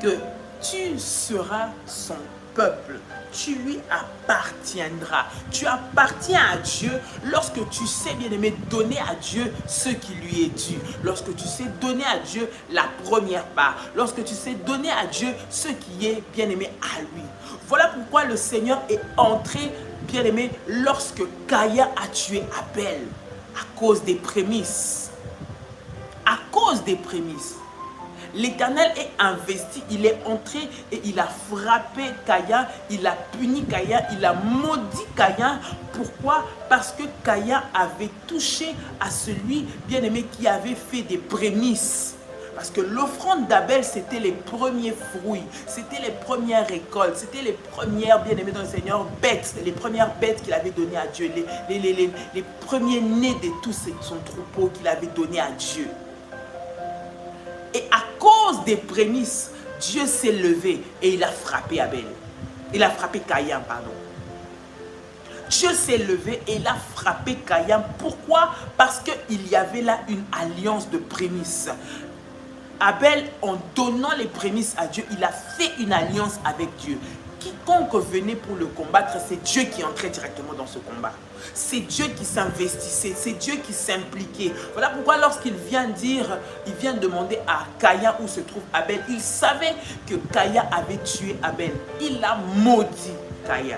que tu seras son peuple. Tu lui appartiendras. Tu appartiens à Dieu lorsque tu sais, bien-aimé, donner à Dieu ce qui lui est dû. Lorsque tu sais donner à Dieu la première part. Lorsque tu sais donner à Dieu ce qui est, bien-aimé, à lui. Voilà pourquoi le Seigneur est entré, bien-aimé, lorsque Caïn a tué Abel. À cause des prémices. À cause des prémices. L'Éternel est investi, il est entré et il a frappé Caïn, il a puni Caïn, il a maudit Caïn. Pourquoi? Parce que Caïn avait touché à celui, bien-aimé, qui avait fait des prémices. Parce que l'offrande d'Abel, c'était les premiers fruits, c'était les premières récoltes, c'était les premières, bien-aimées dans le Seigneur, bêtes, les premières bêtes qu'il avait données à Dieu, les premiers nés de tout son troupeau qu'il avait donné à Dieu. Et à cause des prémices, Dieu s'est levé et il a frappé Abel. Il a frappé Caïn, pardon. Dieu s'est levé et il a frappé Caïn. Pourquoi? Parce qu'il y avait là une alliance de prémices. Abel, en donnant les prémices à Dieu, il a fait une alliance avec Dieu. Quiconque venait pour le combattre, c'est Dieu qui entrait directement dans ce combat. C'est Dieu qui s'investissait, c'est Dieu qui s'impliquait. Voilà pourquoi lorsqu'il vient dire, il vient demander à Caïn où se trouve Abel, il savait que Caïn avait tué Abel. Il a maudit Caïn.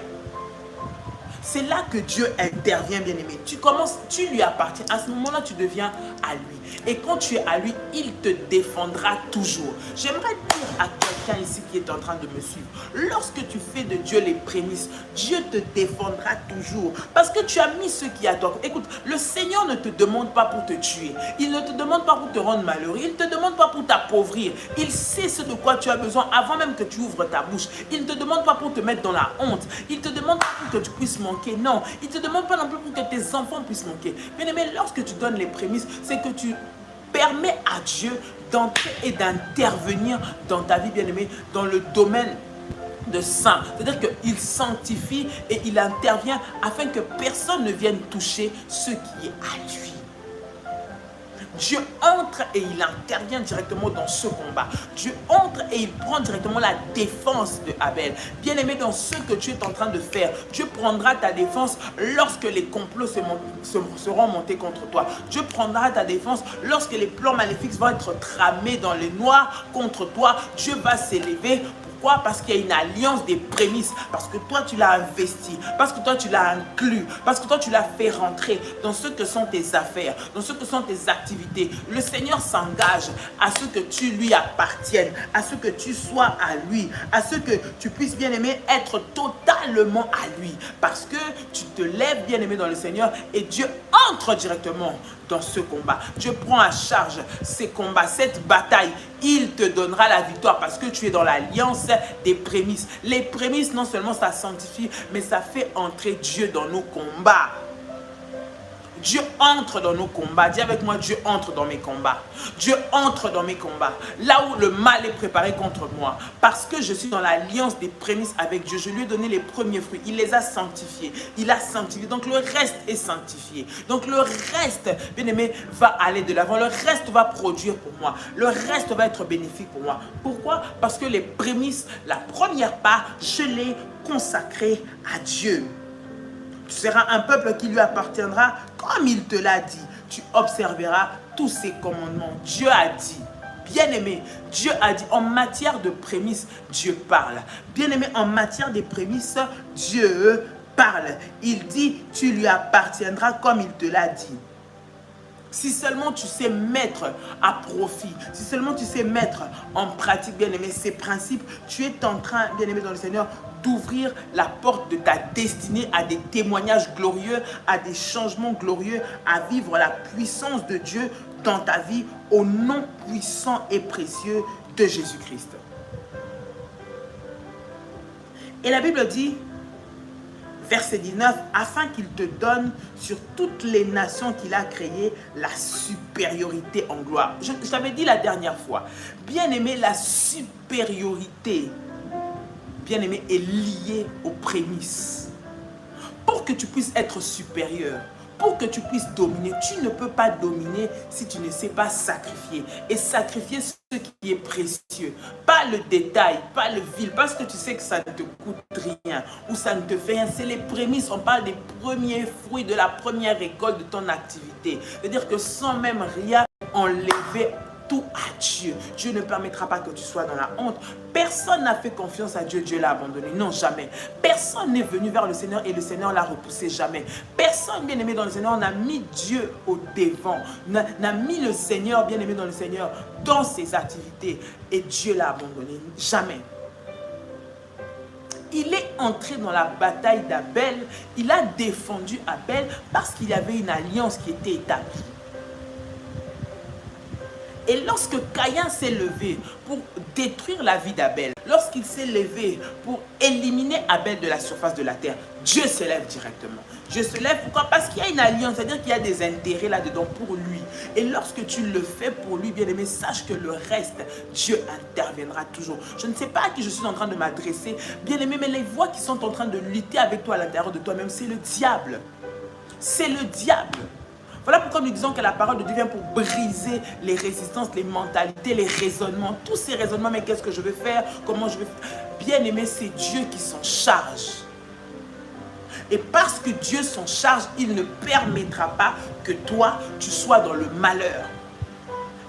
C'est là que Dieu intervient, bien-aimé. Tu lui appartiens. À ce moment-là, tu deviens à lui. Et quand tu es à lui, il te défendra toujours. J'aimerais dire à quelqu'un ici qui est en train de me suivre, lorsque tu fais de Dieu les prémices, Dieu te défendra toujours. Parce que tu as mis ce qui est à toi. Écoute, le Seigneur ne te demande pas pour te tuer. Il ne te demande pas pour te rendre malheureux. Il ne te demande pas pour t'appauvrir. Il sait ce de quoi tu as besoin avant même que tu ouvres ta bouche. Il ne te demande pas pour te mettre dans la honte. Il ne te demande pas pour que tu puisses manquer. Non, il ne te demande pas non plus pour que tes enfants puissent manquer. Bien-aimé, lorsque tu donnes les prémices, c'est que tu permets à Dieu d'entrer et d'intervenir dans ta vie, bien-aimé, dans le domaine de saint. C'est-à-dire qu'il sanctifie et il intervient afin que personne ne vienne toucher ce qui est à lui. Dieu entre et il intervient directement dans ce combat. Dieu entre et il prend directement la défense de Abel. Bien-aimé, dans ce que tu es en train de faire, Dieu prendra ta défense lorsque les complots seront montés contre toi. Dieu prendra ta défense lorsque les plans maléfiques vont être tramés dans le noir contre toi. Dieu va s'élever. Pourquoi? Parce qu'il y a une alliance des prémices. Parce que toi, tu l'as investi. Parce que toi, tu l'as inclus. Parce que toi, tu l'as fait rentrer dans ce que sont tes affaires, dans ce que sont tes activités. Le Seigneur s'engage à ce que tu lui appartiennes, à ce que tu sois à lui, à ce que tu puisses, bien-aimé, être totalement à lui. Parce que tu te lèves, bien-aimé, dans le Seigneur et Dieu entre directement dans ce combat. Dieu prend à charge ces combats, cette bataille. Il te donnera la victoire parce que tu es dans l'alliance des prémices. Les prémices, non seulement ça sanctifie, mais ça fait entrer Dieu dans nos combats. Dieu entre dans nos combats. Dis avec moi, Dieu entre dans mes combats. Dieu entre dans mes combats. Là où le mal est préparé contre moi. Parce que je suis dans l'alliance des prémices avec Dieu. Je lui ai donné les premiers fruits. Il les a sanctifiés. Il a sanctifié. Donc le reste est sanctifié. Donc le reste, bien aimé, va aller de l'avant. Le reste va produire pour moi. Le reste va être bénéfique pour moi. Pourquoi? Parce que les prémices, la première part, je l'ai consacrée à Dieu. Tu seras un peuple qui lui appartiendra comme il te l'a dit. Tu observeras tous ses commandements. Dieu a dit, bien-aimé, Dieu a dit, en matière de prémices, Dieu parle. Bien-aimé, en matière de prémices, Dieu parle. Il dit, tu lui appartiendras comme il te l'a dit. Si seulement tu sais mettre à profit, si seulement tu sais mettre en pratique, bien-aimé, ces principes, tu es en train, bien-aimé dans le Seigneur, d'ouvrir la porte de ta destinée à des témoignages glorieux, à des changements glorieux, à vivre la puissance de Dieu dans ta vie au nom puissant et précieux de Jésus-Christ. Et la Bible dit, verset 19, afin qu'il te donne sur toutes les nations qu'il a créées la supériorité en gloire. Je t'avais dit la dernière fois, bien aimé, la supériorité bien-aimé, est lié aux prémices. Pour que tu puisses être supérieur, pour que tu puisses dominer, tu ne peux pas dominer si tu ne sais pas sacrifier. Et sacrifier ce qui est précieux. Pas le détail, pas le vil, parce que tu sais que ça ne te coûte rien ou ça ne te fait rien. C'est les prémices, on parle des premiers fruits de la première récolte de ton activité. C'est-à-dire que sans même rien enlever tout à Dieu. Dieu ne permettra pas que tu sois dans la honte. Personne n'a fait confiance à Dieu, Dieu l'a abandonné. Non, jamais. Personne n'est venu vers le Seigneur et le Seigneur l'a repoussé, jamais. Personne, bien aimé dans le Seigneur, n'a mis Dieu au devant, n'a mis le Seigneur, bien aimé dans le Seigneur, dans ses activités et Dieu l'a abandonné, jamais. Il est entré dans la bataille d'Abel, il a défendu Abel parce qu'il y avait une alliance qui était établie. Et lorsque Caïn s'est levé pour détruire la vie d'Abel, lorsqu'il s'est levé pour éliminer Abel de la surface de la terre, Dieu se lève directement. Dieu se lève, pourquoi? Parce qu'il y a une alliance, c'est-à-dire qu'il y a des intérêts là-dedans pour lui. Et lorsque tu le fais pour lui, bien-aimé, sache que le reste, Dieu interviendra toujours. Je ne sais pas à qui je suis en train de m'adresser, bien-aimé, mais les voix qui sont en train de lutter avec toi à l'intérieur de toi-même, c'est le diable. C'est le diable. Voilà pourquoi nous disons que la parole de Dieu vient pour briser les résistances, les mentalités, les raisonnements, tous ces raisonnements. Mais qu'est-ce que je vais faire? Comment je vais faire? Bien aimé, c'est Dieu qui s'en charge. Et parce que Dieu s'en charge, il ne permettra pas que toi, tu sois dans le malheur.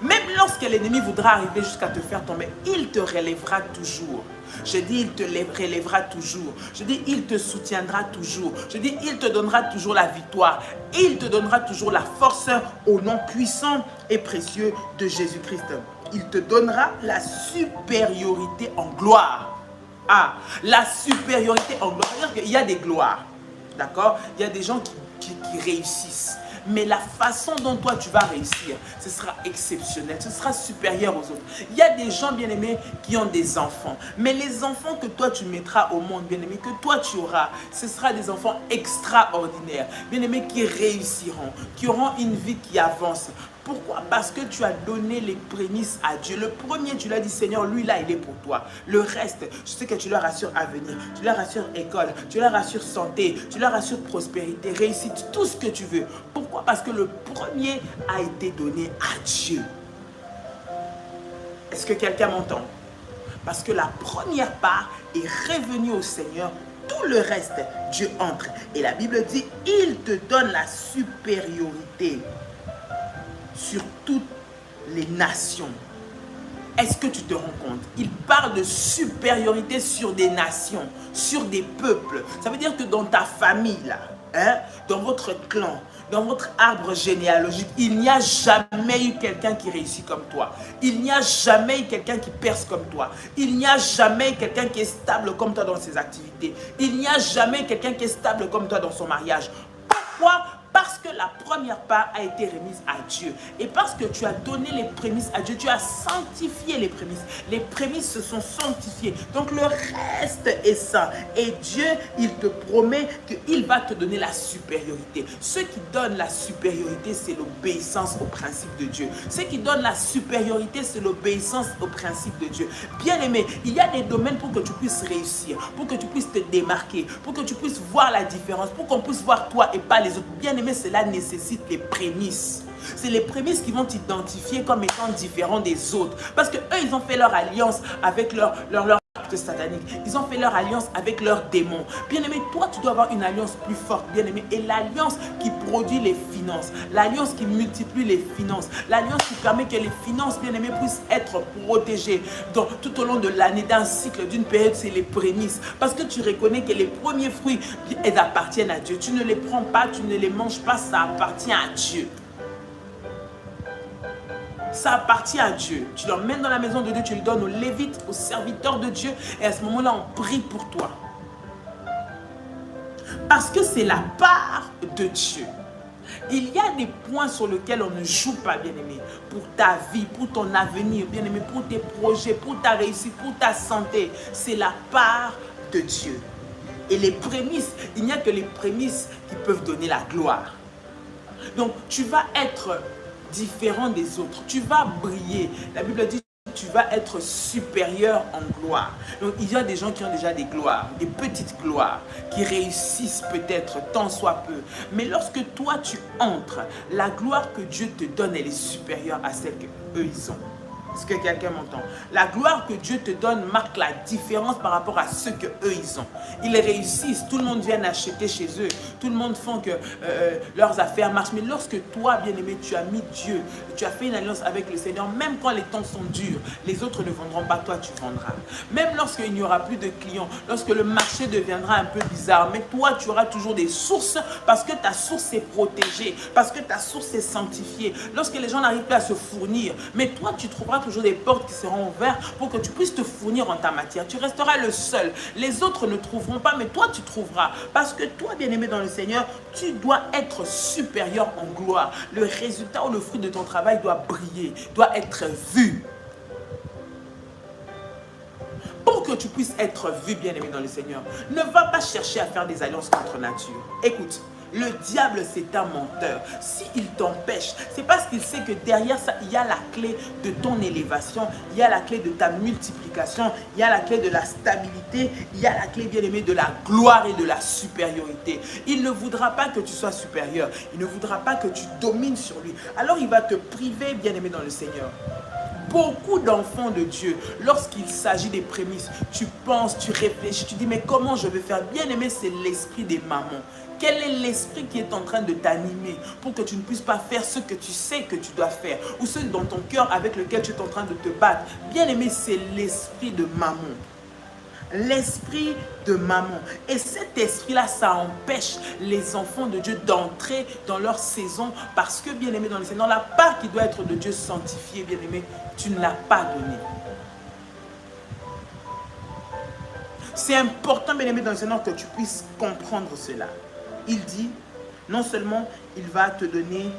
Même lorsque l'ennemi voudra arriver jusqu'à te faire tomber, il te relèvera toujours. Je dis, il te relèvera toujours. Je dis, il te soutiendra toujours. Je dis, il te donnera toujours la victoire. Il te donnera toujours la force au nom puissant et précieux de Jésus-Christ. Il te donnera la supériorité en gloire. Ah, la supériorité en gloire. C'est-à-dire qu'il y a des gloires. D'accord? Il y a des gens qui réussissent. Mais la façon dont toi tu vas réussir, ce sera exceptionnel, ce sera supérieur aux autres. Il y a des gens bien-aimés qui ont des enfants. Mais les enfants que toi tu mettras au monde, bien-aimés, que toi tu auras, ce sera des enfants extraordinaires. Bien-aimés qui réussiront, qui auront une vie qui avance. Pourquoi? Parce que tu as donné les prémices à Dieu. Le premier, tu l'as dit, Seigneur, lui là, il est pour toi. Le reste, je sais que tu leur assures avenir, tu leur assures école, tu leur assures santé, tu leur assures prospérité, réussite, tout ce que tu veux. Pourquoi? Parce que le premier a été donné à Dieu. Est-ce que quelqu'un m'entend? Parce que la première part est revenue au Seigneur. Tout le reste, Dieu entre. Et la Bible dit, il te donne la supériorité sur toutes les nations. Est-ce que tu te rends compte? Il parle de supériorité sur des nations, sur des peuples. Ça veut dire que dans ta famille, là, hein, dans votre clan, dans votre arbre généalogique, il n'y a jamais eu quelqu'un qui réussit comme toi. Il n'y a jamais eu quelqu'un qui perce comme toi. Il n'y a jamais eu quelqu'un qui est stable comme toi dans ses activités. Il n'y a jamais eu quelqu'un qui est stable comme toi dans son mariage. Pourquoi? Parce que la première part a été remise à Dieu. Et parce que tu as donné les prémices à Dieu, tu as sanctifié les prémices. Les prémices se sont sanctifiées. Donc le reste est saint. Et Dieu, il te promet qu'il va te donner la supériorité. Ce qui donne la supériorité, c'est l'obéissance au principe de Dieu. Ce qui donne la supériorité, c'est l'obéissance au principe de Dieu. Bien aimé, il y a des domaines pour que tu puisses réussir, pour que tu puisses te démarquer, pour que tu puisses voir la différence, pour qu'on puisse voir toi et pas les autres. Bien aimé, mais cela nécessite les prémices. C'est les prémices qui vont t'identifier comme étant différent des autres. Parce que eux, ils ont fait leur alliance avec leur acte satanique. Ils ont fait leur alliance avec leurs démons. Bien-aimé, toi, tu dois avoir une alliance plus forte, bien-aimé. Et l'alliance qui produit les finances, l'alliance qui multiplie les finances, l'alliance qui permet que les finances, bien-aimé, puissent être protégées tout au long de l'année, d'un cycle, d'une période, c'est les prémices. Parce que tu reconnais que les premiers fruits, ils appartiennent à Dieu. Tu ne les prends pas, tu ne les manges pas, ça appartient à Dieu. Ça appartient à Dieu. Tu l'emmènes dans la maison de Dieu, tu le donnes aux Lévites, aux serviteurs de Dieu. Et à ce moment-là, on prie pour toi. Parce que c'est la part de Dieu. Il y a des points sur lesquels on ne joue pas, bien-aimé. Pour ta vie, pour ton avenir, bien-aimé, pour tes projets, pour ta réussite, pour ta santé. C'est la part de Dieu. Et les prémices, il n'y a que les prémices qui peuvent donner la gloire. Donc, tu vas être différent des autres. Tu vas briller. La Bible dit, tu vas être supérieur en gloire. Donc il y a des gens qui ont déjà des gloires, des petites gloires, qui réussissent peut-être tant soit peu. Mais lorsque toi tu entres, la gloire que Dieu te donne, elle est supérieure à celle qu'eux ils ont. Est-ce que quelqu'un m'entend? La gloire que Dieu te donne marque la différence par rapport à ce qu'eux ils ont. Ils réussissent, tout le monde vient acheter chez eux, tout le monde fait que leurs affaires marchent. Mais lorsque toi, bien-aimé, tu as mis Dieu, tu as fait une alliance avec le Seigneur, même quand les temps sont durs, les autres ne vendront pas, toi tu vendras. Même lorsqu'il n'y aura plus de clients, lorsque le marché deviendra un peu bizarre, mais toi tu auras toujours des sources parce que ta source est protégée, parce que ta source est sanctifiée. Lorsque les gens n'arrivent pas à se fournir, mais toi tu trouveras toujours des portes qui seront ouvertes pour que tu puisses te fournir en ta matière. Tu resteras le seul. Les autres ne trouveront pas, mais toi tu trouveras. Parce que toi, bien-aimé dans le Seigneur, tu dois être supérieur en gloire. Le résultat ou le fruit de ton travail doit briller, doit être vu. Pour que tu puisses être vu, bien-aimé dans le Seigneur, ne va pas chercher à faire des alliances contre nature. Écoute, le diable, c'est un menteur. S'il t'empêche, c'est parce qu'il sait que derrière ça, il y a la clé de ton élévation, il y a la clé de ta multiplication, il y a la clé de la stabilité, il y a la clé, bien-aimé, de la gloire et de la supériorité. Il ne voudra pas que tu sois supérieur. Il ne voudra pas que tu domines sur lui. Alors, il va te priver, bien-aimé dans le Seigneur. Beaucoup d'enfants de Dieu, lorsqu'il s'agit des prémices, tu penses, tu réfléchis, tu dis mais comment je vais faire? Bien aimé, c'est l'esprit des mamans. Quel est l'esprit qui est en train de t'animer pour que tu ne puisses pas faire ce que tu sais que tu dois faire ou ce dans ton cœur avec lequel tu es en train de te battre? Bien aimé, c'est l'esprit de maman. L'esprit de maman. Et cet esprit-là, ça empêche les enfants de Dieu d'entrer dans leur saison parce que, bien-aimé dans le Seigneur, la part qui doit être de Dieu sanctifiée, bien-aimé, tu ne l'as pas donnée. C'est important, bien-aimé dans le Seigneur, que tu puisses comprendre cela. Il dit, non seulement il va te donner,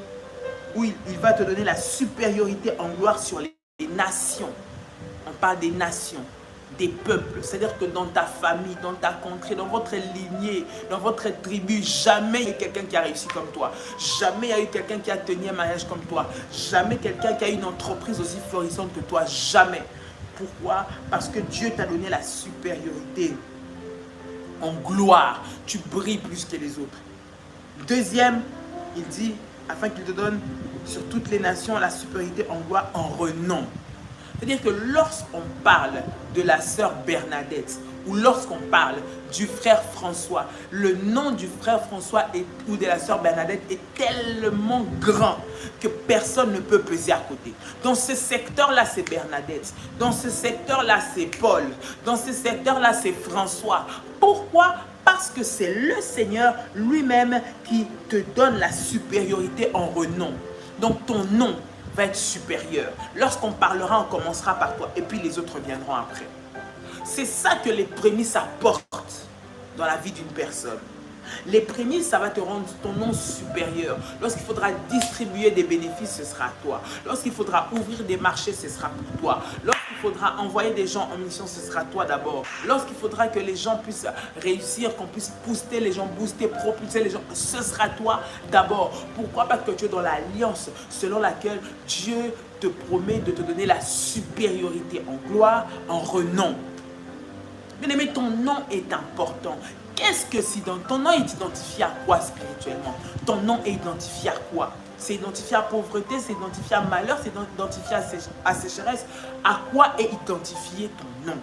il va te donner la supériorité en gloire sur les nations. On parle des nations, des peuples. C'est-à-dire que dans ta famille, dans ta contrée, dans votre lignée, dans votre tribu, jamais il y a eu quelqu'un qui a réussi comme toi. Jamais il y a eu quelqu'un qui a tenu un mariage comme toi. Jamais quelqu'un qui a eu une entreprise aussi florissante que toi. Jamais. Pourquoi? Parce que Dieu t'a donné la supériorité en gloire. Tu brilles plus que les autres. Deuxième, il dit, afin qu'il te donne sur toutes les nations la supériorité en gloire, en renom. C'est-à-dire que lorsqu'on parle de la sœur Bernadette ou lorsqu'on parle du frère François, le nom du frère François ou de la sœur Bernadette est tellement grand que personne ne peut peser à côté. Dans ce secteur-là, c'est Bernadette. Dans ce secteur-là, c'est Paul. Dans ce secteur-là, c'est François. Pourquoi? Parce que c'est le Seigneur lui-même qui te donne la supériorité en renom. Donc ton nom va être supérieur. Lorsqu'on parlera, on commencera par toi et puis les autres viendront après. C'est ça que les prémices apportent dans la vie d'une personne. Les prémices, ça va te rendre ton nom supérieur. Lorsqu'il faudra distribuer des bénéfices, ce sera à toi. Lorsqu'il faudra ouvrir des marchés, ce sera pour toi. Lorsqu'il faudra envoyer des gens en mission, ce sera toi d'abord. Lorsqu'il faudra que les gens puissent réussir, qu'on puisse booster les gens, propulser les gens, ce sera toi d'abord. Pourquoi? Parce que tu es dans l'alliance selon laquelle Dieu te promet de te donner la supériorité en gloire, en renom. Bien-aimé, ton nom est important. Qu'est-ce que si dans ton nom est identifié à quoi spirituellement? Ton nom est identifié à quoi? C'est identifié à pauvreté, c'est identifié à malheur, c'est identifié à sécheresse. À quoi est identifié ton nom?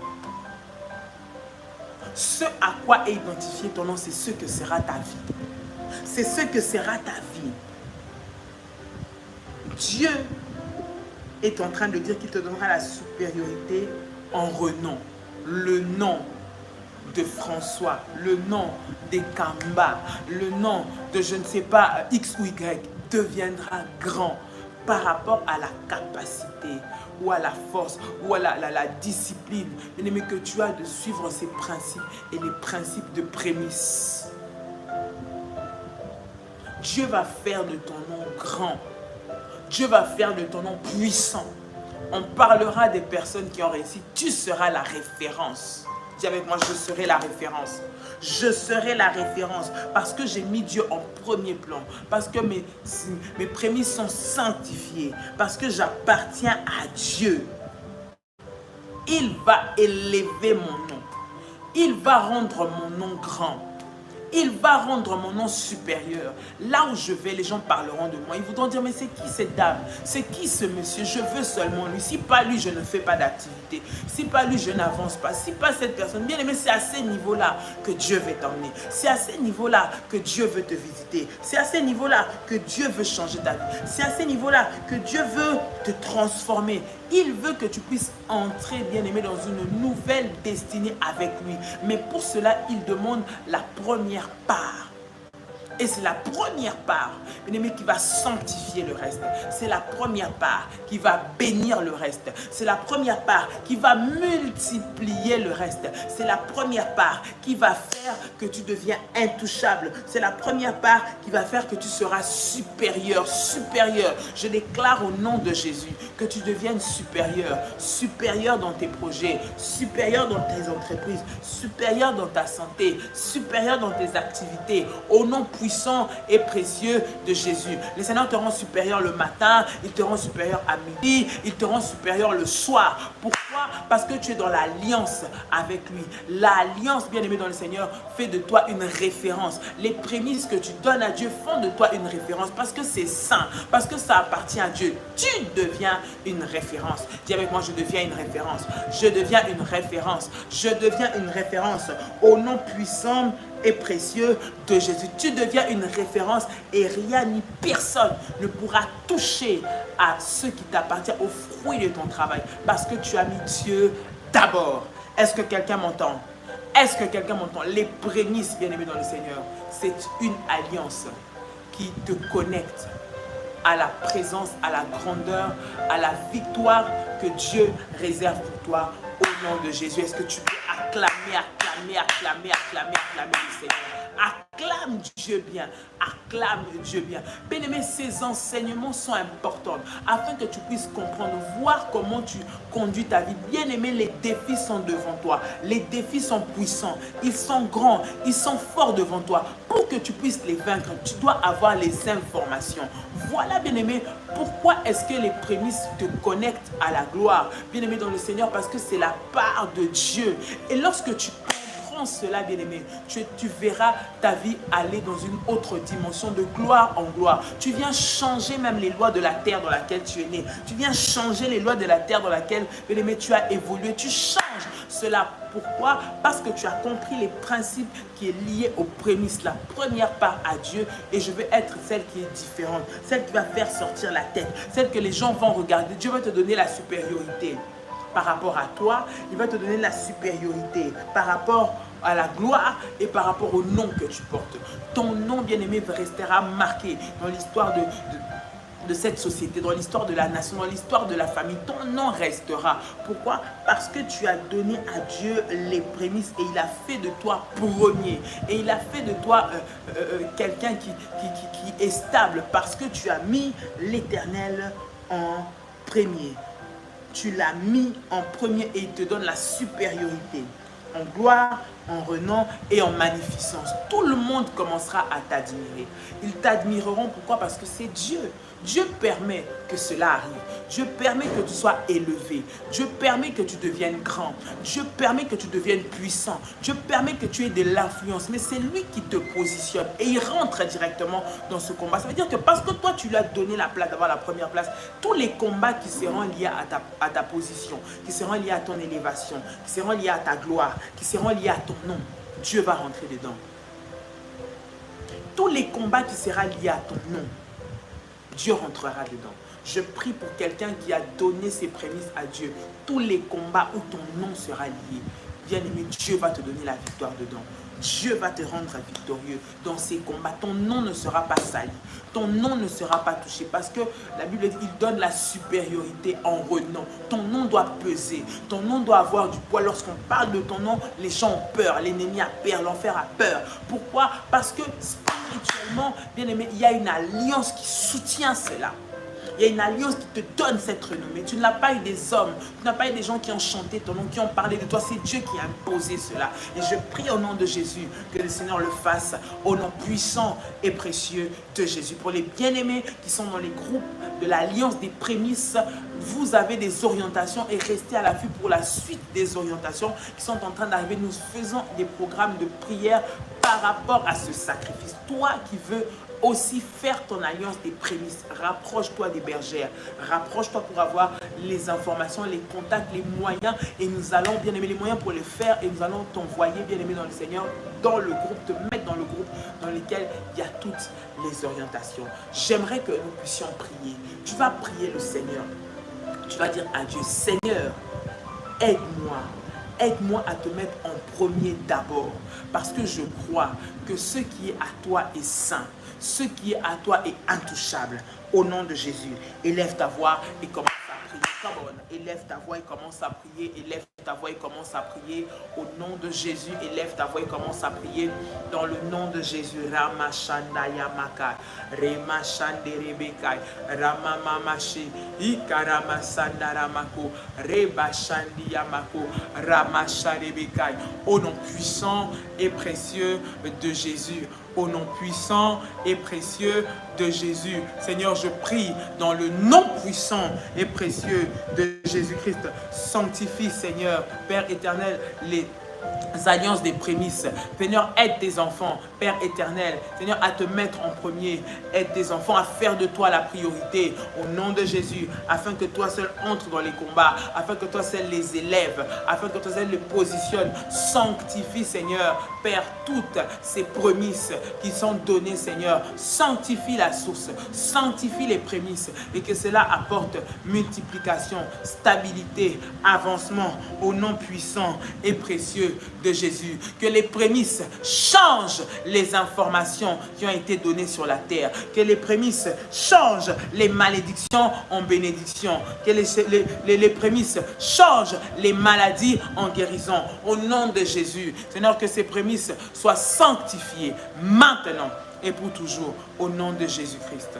Ce à quoi est identifié ton nom, c'est ce que sera ta vie. C'est ce que sera ta vie. Dieu est en train de dire qu'il te donnera la supériorité en renom. Le nom de François, le nom des Kamba, le nom de je ne sais pas X ou Y deviendra grand par rapport à la capacité ou à la force ou à la discipline, bien-aimé, que tu as de suivre ces principes et les principes de prémisse. Dieu va faire de ton nom grand. Dieu va faire de ton nom puissant. On parlera des personnes qui ont réussi. Tu seras la référence. Dis avec moi, je serai la référence. Je serai la référence parce que j'ai mis Dieu en premier plan. Parce que mes prémices sont sanctifiées. Parce que j'appartiens à Dieu. Il va élever mon nom. Il va rendre mon nom grand. Il va rendre mon nom supérieur. Là où je vais, les gens parleront de moi. Ils voudront dire, mais c'est qui cette dame? C'est qui ce monsieur? Je veux seulement lui. Si pas lui, je ne fais pas d'activité. Si pas lui, je n'avance pas. Si pas cette personne, bien aimé, c'est à ces niveaux-là que Dieu veut t'emmener. C'est à ces niveaux-là que Dieu veut te visiter. C'est à ces niveaux-là que Dieu veut changer ta vie. C'est à ces niveaux-là que Dieu veut te transformer. Il veut que tu puisses entrer, bien aimé, dans une nouvelle destinée avec lui. Mais pour cela, il demande la première part. Et c'est la première part, bien aimé, qui va sanctifier le reste. C'est la première part qui va bénir le reste. C'est la première part qui va multiplier le reste. C'est la première part qui va faire que tu deviens intouchable. C'est la première part qui va faire que tu seras supérieur, supérieur. Je déclare au nom de Jésus que tu deviennes supérieur, supérieur dans tes projets, supérieur dans tes entreprises, supérieur dans ta santé, supérieur dans tes activités. Au nom puissant et précieux de Jésus. Les Seigneurs te rend supérieur le matin, ils te rend supérieur à midi, ils te rend supérieur le soir. Pourquoi? Parce que tu es dans l'alliance avec lui. L'alliance, bien aimé dans le Seigneur, fait de toi une référence. Les prémices que tu donnes à Dieu font de toi une référence parce que c'est saint, parce que ça appartient à Dieu. Tu deviens une référence. Dis avec moi, je deviens une référence. Je deviens une référence. Je deviens une référence au nom puissant et précieux de Jésus. Tu deviens une référence et rien ni personne ne pourra toucher à ce qui t'appartient, au fruit de ton travail, parce que tu as mis Dieu d'abord. Est-ce que quelqu'un m'entend? Est-ce que quelqu'un m'entend? Les prémices, bien aimés dans le Seigneur, c'est une alliance qui te connecte à la présence, à la grandeur, à la victoire que Dieu réserve pour toi au nom de Jésus. Est-ce que tu peux acclamer, acclamer, acclamer, acclamer, acclamer le Seigneur? Acclame Dieu bien, acclame Dieu bien. Bien-aimé, ces enseignements sont importants afin que tu puisses comprendre, voir comment tu conduis ta vie. Bien-aimé, les défis sont devant toi. Les défis sont puissants, ils sont grands, ils sont forts devant toi. Pour que tu puisses les vaincre, tu dois avoir les informations. Voilà, bien-aimé, pourquoi est-ce que les prémices te connectent à la gloire? Bien-aimé dans le Seigneur, parce que c'est la part de Dieu. Et lorsque tu cela, bien-aimé, tu verras ta vie aller dans une autre dimension de gloire en gloire. Tu viens changer même les lois de la terre dans laquelle tu es né. Tu viens changer les lois de la terre dans laquelle, bien-aimé, tu as évolué. Tu changes cela. Pourquoi? Parce que tu as compris les principes qui est lié aux prémices. La première part à Dieu, et je veux être celle qui est différente, celle qui va faire sortir la tête, celle que les gens vont regarder. Dieu va te donner la supériorité par rapport à toi, il va te donner la supériorité par rapport à la gloire et par rapport au nom que tu portes. Ton nom, bien-aimé, restera marqué dans l'histoire de cette société, dans l'histoire de la nation, dans l'histoire de la famille. Ton nom restera. Pourquoi? Parce que tu as donné à Dieu les prémices et il a fait de toi premier. Et il a fait de toi quelqu'un qui est stable parce que tu as mis l'Éternel en premier. Tu l'as mis en premier et il te donne la supériorité en gloire, en renom et en magnificence. Tout le monde commencera à t'admirer. Ils t'admireront. Pourquoi? Parce que c'est Dieu. Dieu permet que cela arrive. Dieu permet que tu sois élevé. Dieu permet que tu deviennes grand. Dieu permet que tu deviennes puissant. Dieu permet que tu aies de l'influence. Mais c'est lui qui te positionne et il rentre directement dans ce combat. Ça veut dire que parce que toi, tu lui as donné la place d'avoir la première place, tous les combats qui seront liés à ta position, qui seront liés à ton élévation, qui seront liés à ta gloire, qui seront liés à ton nom, Dieu va rentrer dedans. Tous les combats qui seront liés à ton nom, Dieu rentrera dedans. Je prie pour quelqu'un qui a donné ses prémices à Dieu. Tous les combats où ton nom sera lié, bien-aimé, Dieu va te donner la victoire dedans. Dieu va te rendre victorieux dans ces combats. Ton nom ne sera pas sali. Ton nom ne sera pas touché. Parce que la Bible dit, il donne la supériorité en renom. Ton nom doit peser. Ton nom doit avoir du poids. Lorsqu'on parle de ton nom, les gens ont peur. L'ennemi a peur. L'enfer a peur. Pourquoi? Parce que spirituellement, bien aimé, il y a une alliance qui soutient cela. Il y a une alliance qui te donne cette renommée. Tu ne l'as pas eu des hommes, tu n'as pas eu des gens qui ont chanté ton nom, qui ont parlé de toi. C'est Dieu qui a imposé cela. Et je prie au nom de Jésus que le Seigneur le fasse au nom puissant et précieux de Jésus. Pour les bien-aimés qui sont dans les groupes de l'Alliance des prémices, vous avez des orientations et restez à l'affût pour la suite des orientations qui sont en train d'arriver. Nous faisons des programmes de prière par rapport à ce sacrifice. Toi qui veux aussi faire ton alliance des prémices, rapproche-toi des bergères, rapproche-toi pour avoir les informations, les contacts, les moyens, et nous allons, bien aimer, les moyens pour les faire, et nous allons t'envoyer, bien aimé dans le Seigneur, dans le groupe, te mettre dans le groupe dans lequel il y a toutes les orientations. J'aimerais que nous puissions prier. Tu vas prier le Seigneur. Tu vas dire à Dieu, Seigneur, aide-moi. Aide-moi à te mettre en premier d'abord, parce que je crois que ce qui est à toi est saint, ce qui est à toi est intouchable. Au nom de Jésus, élève ta voix et commence à prier. Come on. Élève ta voix et commence à prier. Élève ta voix et commence à prier. Au nom de Jésus, élève ta voix et commence à prier. Dans le nom de Jésus. Ramachandaya Makai. Remachanderebekai. Ramamamashi. Ikaramasanaramako. Rebachandiyamako. Ramasharebekai. Au nom puissant et précieux de Jésus. Au nom puissant et précieux de Jésus. Seigneur, je prie dans le nom puissant et précieux de Jésus-Christ. Sanctifie, Seigneur, Père éternel, les alliances des prémices. Seigneur, aide tes enfants, Père éternel, Seigneur, à te mettre en premier. Aide tes enfants à faire de toi la priorité au nom de Jésus, afin que toi seul entre dans les combats, afin que toi seul les élève, afin que toi seul les positionne. Sanctifie, Seigneur, Père, toutes ces prémices qui sont données, Seigneur. Sanctifie la source, sanctifie les prémices et que cela apporte multiplication, stabilité, avancement au nom puissant et précieux de Jésus. Que les prémices changent les informations qui ont été données sur la terre. Que les prémices changent les malédictions en bénédictions. Que les prémices changent les maladies en guérison. Au nom de Jésus, Seigneur, que ces prémices soient sanctifiées maintenant et pour toujours. Au nom de Jésus-Christ.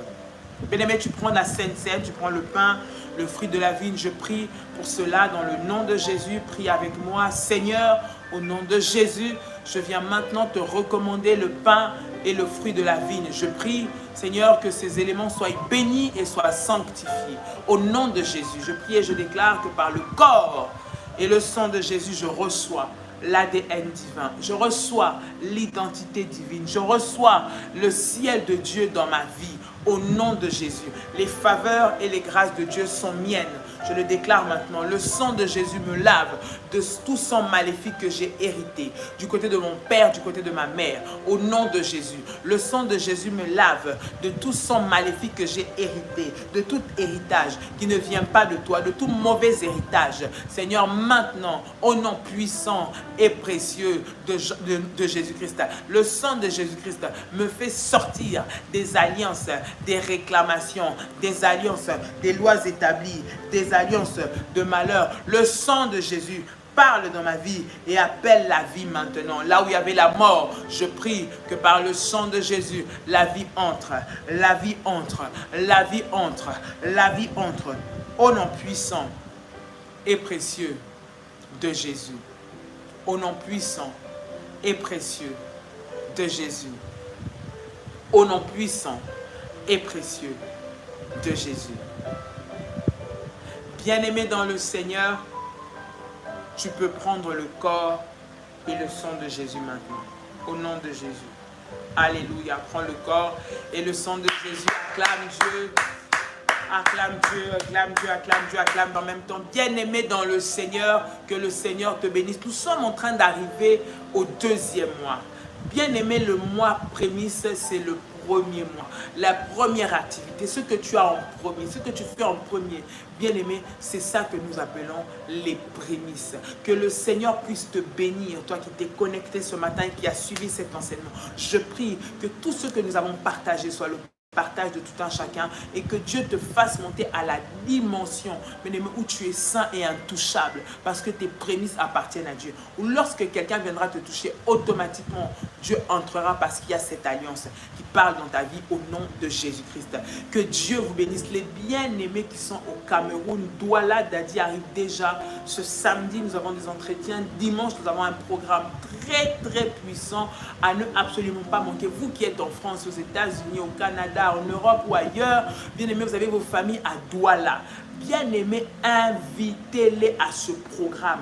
Bien-aimé, tu prends la Sainte Seine, tu prends le pain, le fruit de la vigne. Je prie pour cela dans le nom de Jésus. Prie avec moi. Seigneur, au nom de Jésus, je viens maintenant te recommander le pain et le fruit de la vigne. Je prie, Seigneur, que ces éléments soient bénis et soient sanctifiés. Au nom de Jésus, je prie et je déclare que par le corps et le sang de Jésus, je reçois l'ADN divin. Je reçois l'identité divine. Je reçois le ciel de Dieu dans ma vie. Au nom de Jésus, les faveurs et les grâces de Dieu sont miennes. Je le déclare maintenant. Le sang de Jésus me lave de tout sang maléfique que j'ai hérité. Du côté de mon père, du côté de ma mère. Au nom de Jésus. Le sang de Jésus me lave de tout sang maléfique que j'ai hérité. De tout héritage qui ne vient pas de toi. De tout mauvais héritage. Seigneur, maintenant, au nom puissant et précieux de Jésus-Christ. Le sang de Jésus-Christ me fait sortir des alliances, des réclamations, des alliances, des lois établies, des alliances de malheur. Le sang de Jésus parle dans ma vie et appelle la vie maintenant. Là où il y avait la mort, je prie que par le sang de Jésus, la vie entre, la vie entre, la vie entre, la vie entre. Au nom puissant et précieux de Jésus. Au nom puissant et précieux de Jésus. Au nom puissant et précieux de Jésus. Bien-aimé dans le Seigneur, tu peux prendre le corps et le sang de Jésus maintenant. Au nom de Jésus. Alléluia. Prends le corps et le sang de Jésus. Acclame Dieu. Acclame Dieu, acclame Dieu, acclame Dieu, acclame en même temps. Bien-aimé dans le Seigneur, que le Seigneur te bénisse. Nous sommes en train d'arriver au 2e mois. Bien-aimé, le mois prémisse, c'est le premier mois. La première activité, ce que tu as en premier, ce que tu fais en premier, bien-aimé, c'est ça que nous appelons les prémices. Que le Seigneur puisse te bénir, toi qui t'es connecté ce matin et qui a suivi cet enseignement. Je prie que tout ce que nous avons partagé soit le partage de tout un chacun et que Dieu te fasse monter à la dimension, bien-aimé, où tu es saint et intouchable parce que tes prémices appartiennent à Dieu. Ou lorsque quelqu'un viendra te toucher, automatiquement, Dieu entrera parce qu'il y a cette alliance qui parle dans ta vie au nom de Jésus-Christ. Que Dieu vous bénisse. Les bien-aimés qui sont au Cameroun, Douala Dadi arrive déjà. Ce samedi, nous avons des entretiens. Dimanche, nous avons un programme très, très puissant à ne absolument pas manquer. Vous qui êtes en France, aux États-Unis, au Canada, en Europe ou ailleurs, bien aimé, vous avez vos familles à Douala. Bien aimé, invitez-les à ce programme.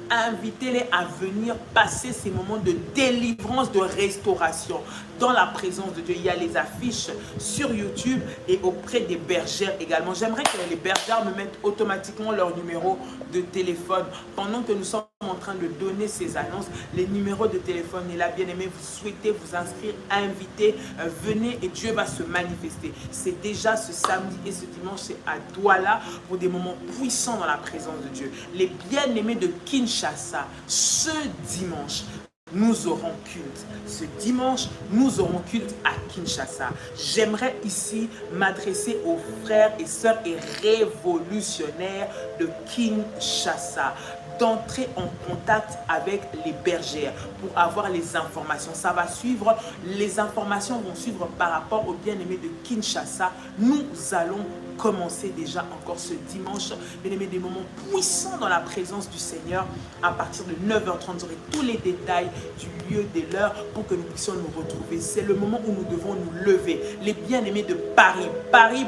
Invitez-les à venir passer ces moments de délivrance, de restauration dans la présence de Dieu. Il y a les affiches sur YouTube et auprès des bergères également. J'aimerais que les bergères me mettent automatiquement leur numéro de téléphone pendant que nous sommes en train de donner ces annonces. Les numéros de téléphone est là, bien aimé. Vous souhaitez vous inscrire, inviter, venez et Dieu va se manifester. C'est déjà ce samedi et ce dimanche, c'est à Douala pour des moments puissants dans la présence de Dieu. Les bien-aimés de Kinshasa, ce dimanche, nous aurons culte. Ce dimanche, nous aurons culte à Kinshasa. J'aimerais ici m'adresser aux frères et sœurs et révolutionnaires de Kinshasa, d'entrer en contact avec les bergères pour avoir les informations. Ça va suivre, les informations vont suivre par rapport aux bien-aimés de Kinshasa. Nous allons commencer déjà encore ce dimanche, bien-aimés, des moments puissants dans la présence du Seigneur. À partir de 9h30, vous aurez tous les détails du lieu, de l'heure pour que nous puissions nous retrouver. C'est le moment où nous devons nous lever. Les bien-aimés de Paris, Paris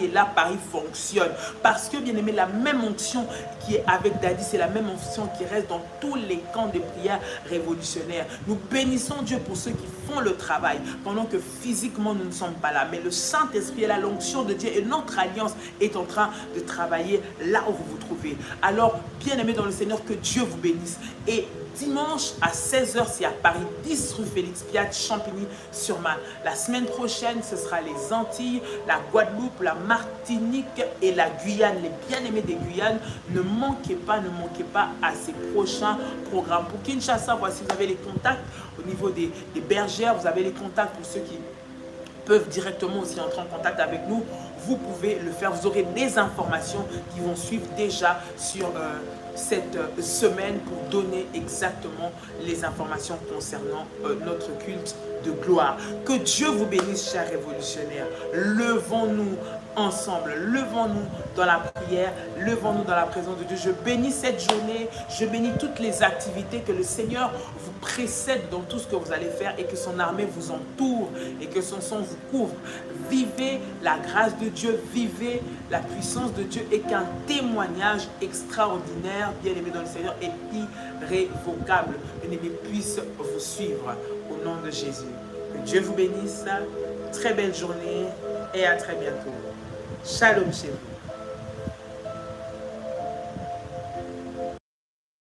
est là, Paris fonctionne. Parce que, bien-aimés, la même onction qui est avec Dadi, c'est la même onction qui reste dans tous les camps de prière révolutionnaires. Nous bénissons Dieu pour ceux qui font le travail, pendant que physiquement nous ne sommes pas là. Mais le Saint-Esprit est là, l'onction de Dieu et notre alliance est en train de travailler là où vous vous trouvez. Alors, bien-aimés dans le Seigneur, que Dieu vous bénisse. Et dimanche à 16h, c'est à Paris, 10 rue Félix Piat, Champigny-sur-Marne. La semaine prochaine, ce sera les Antilles, la Guadeloupe, la Martinique et la Guyane. Les bien-aimés des Guyanes, ne manquez pas à ces prochains programmes. Pour Kinshasa, voici, vous avez les contacts au niveau des bergères, vous avez les contacts pour ceux qui peuvent directement aussi entrer en contact avec nous. Vous pouvez le faire, vous aurez des informations qui vont suivre déjà sur cette semaine pour donner exactement les informations concernant notre culte de gloire. Que Dieu vous bénisse, chers révolutionnaires. Levons-nous ensemble, levons-nous dans la prière, levons-nous dans la présence de Dieu. Je bénis cette journée, je bénis toutes les activités, que le Seigneur vous précède dans tout ce que vous allez faire et que son armée vous entoure et que son sang vous couvre. Vivez la grâce de Dieu, vivez la puissance de Dieu et qu'un témoignage extraordinaire, bien aimé dans le Seigneur, est irrévocable, bien aimé, puisse vous suivre au nom de Jésus. Que Dieu vous bénisse, très belle journée et à très bientôt. Shalom chez vous.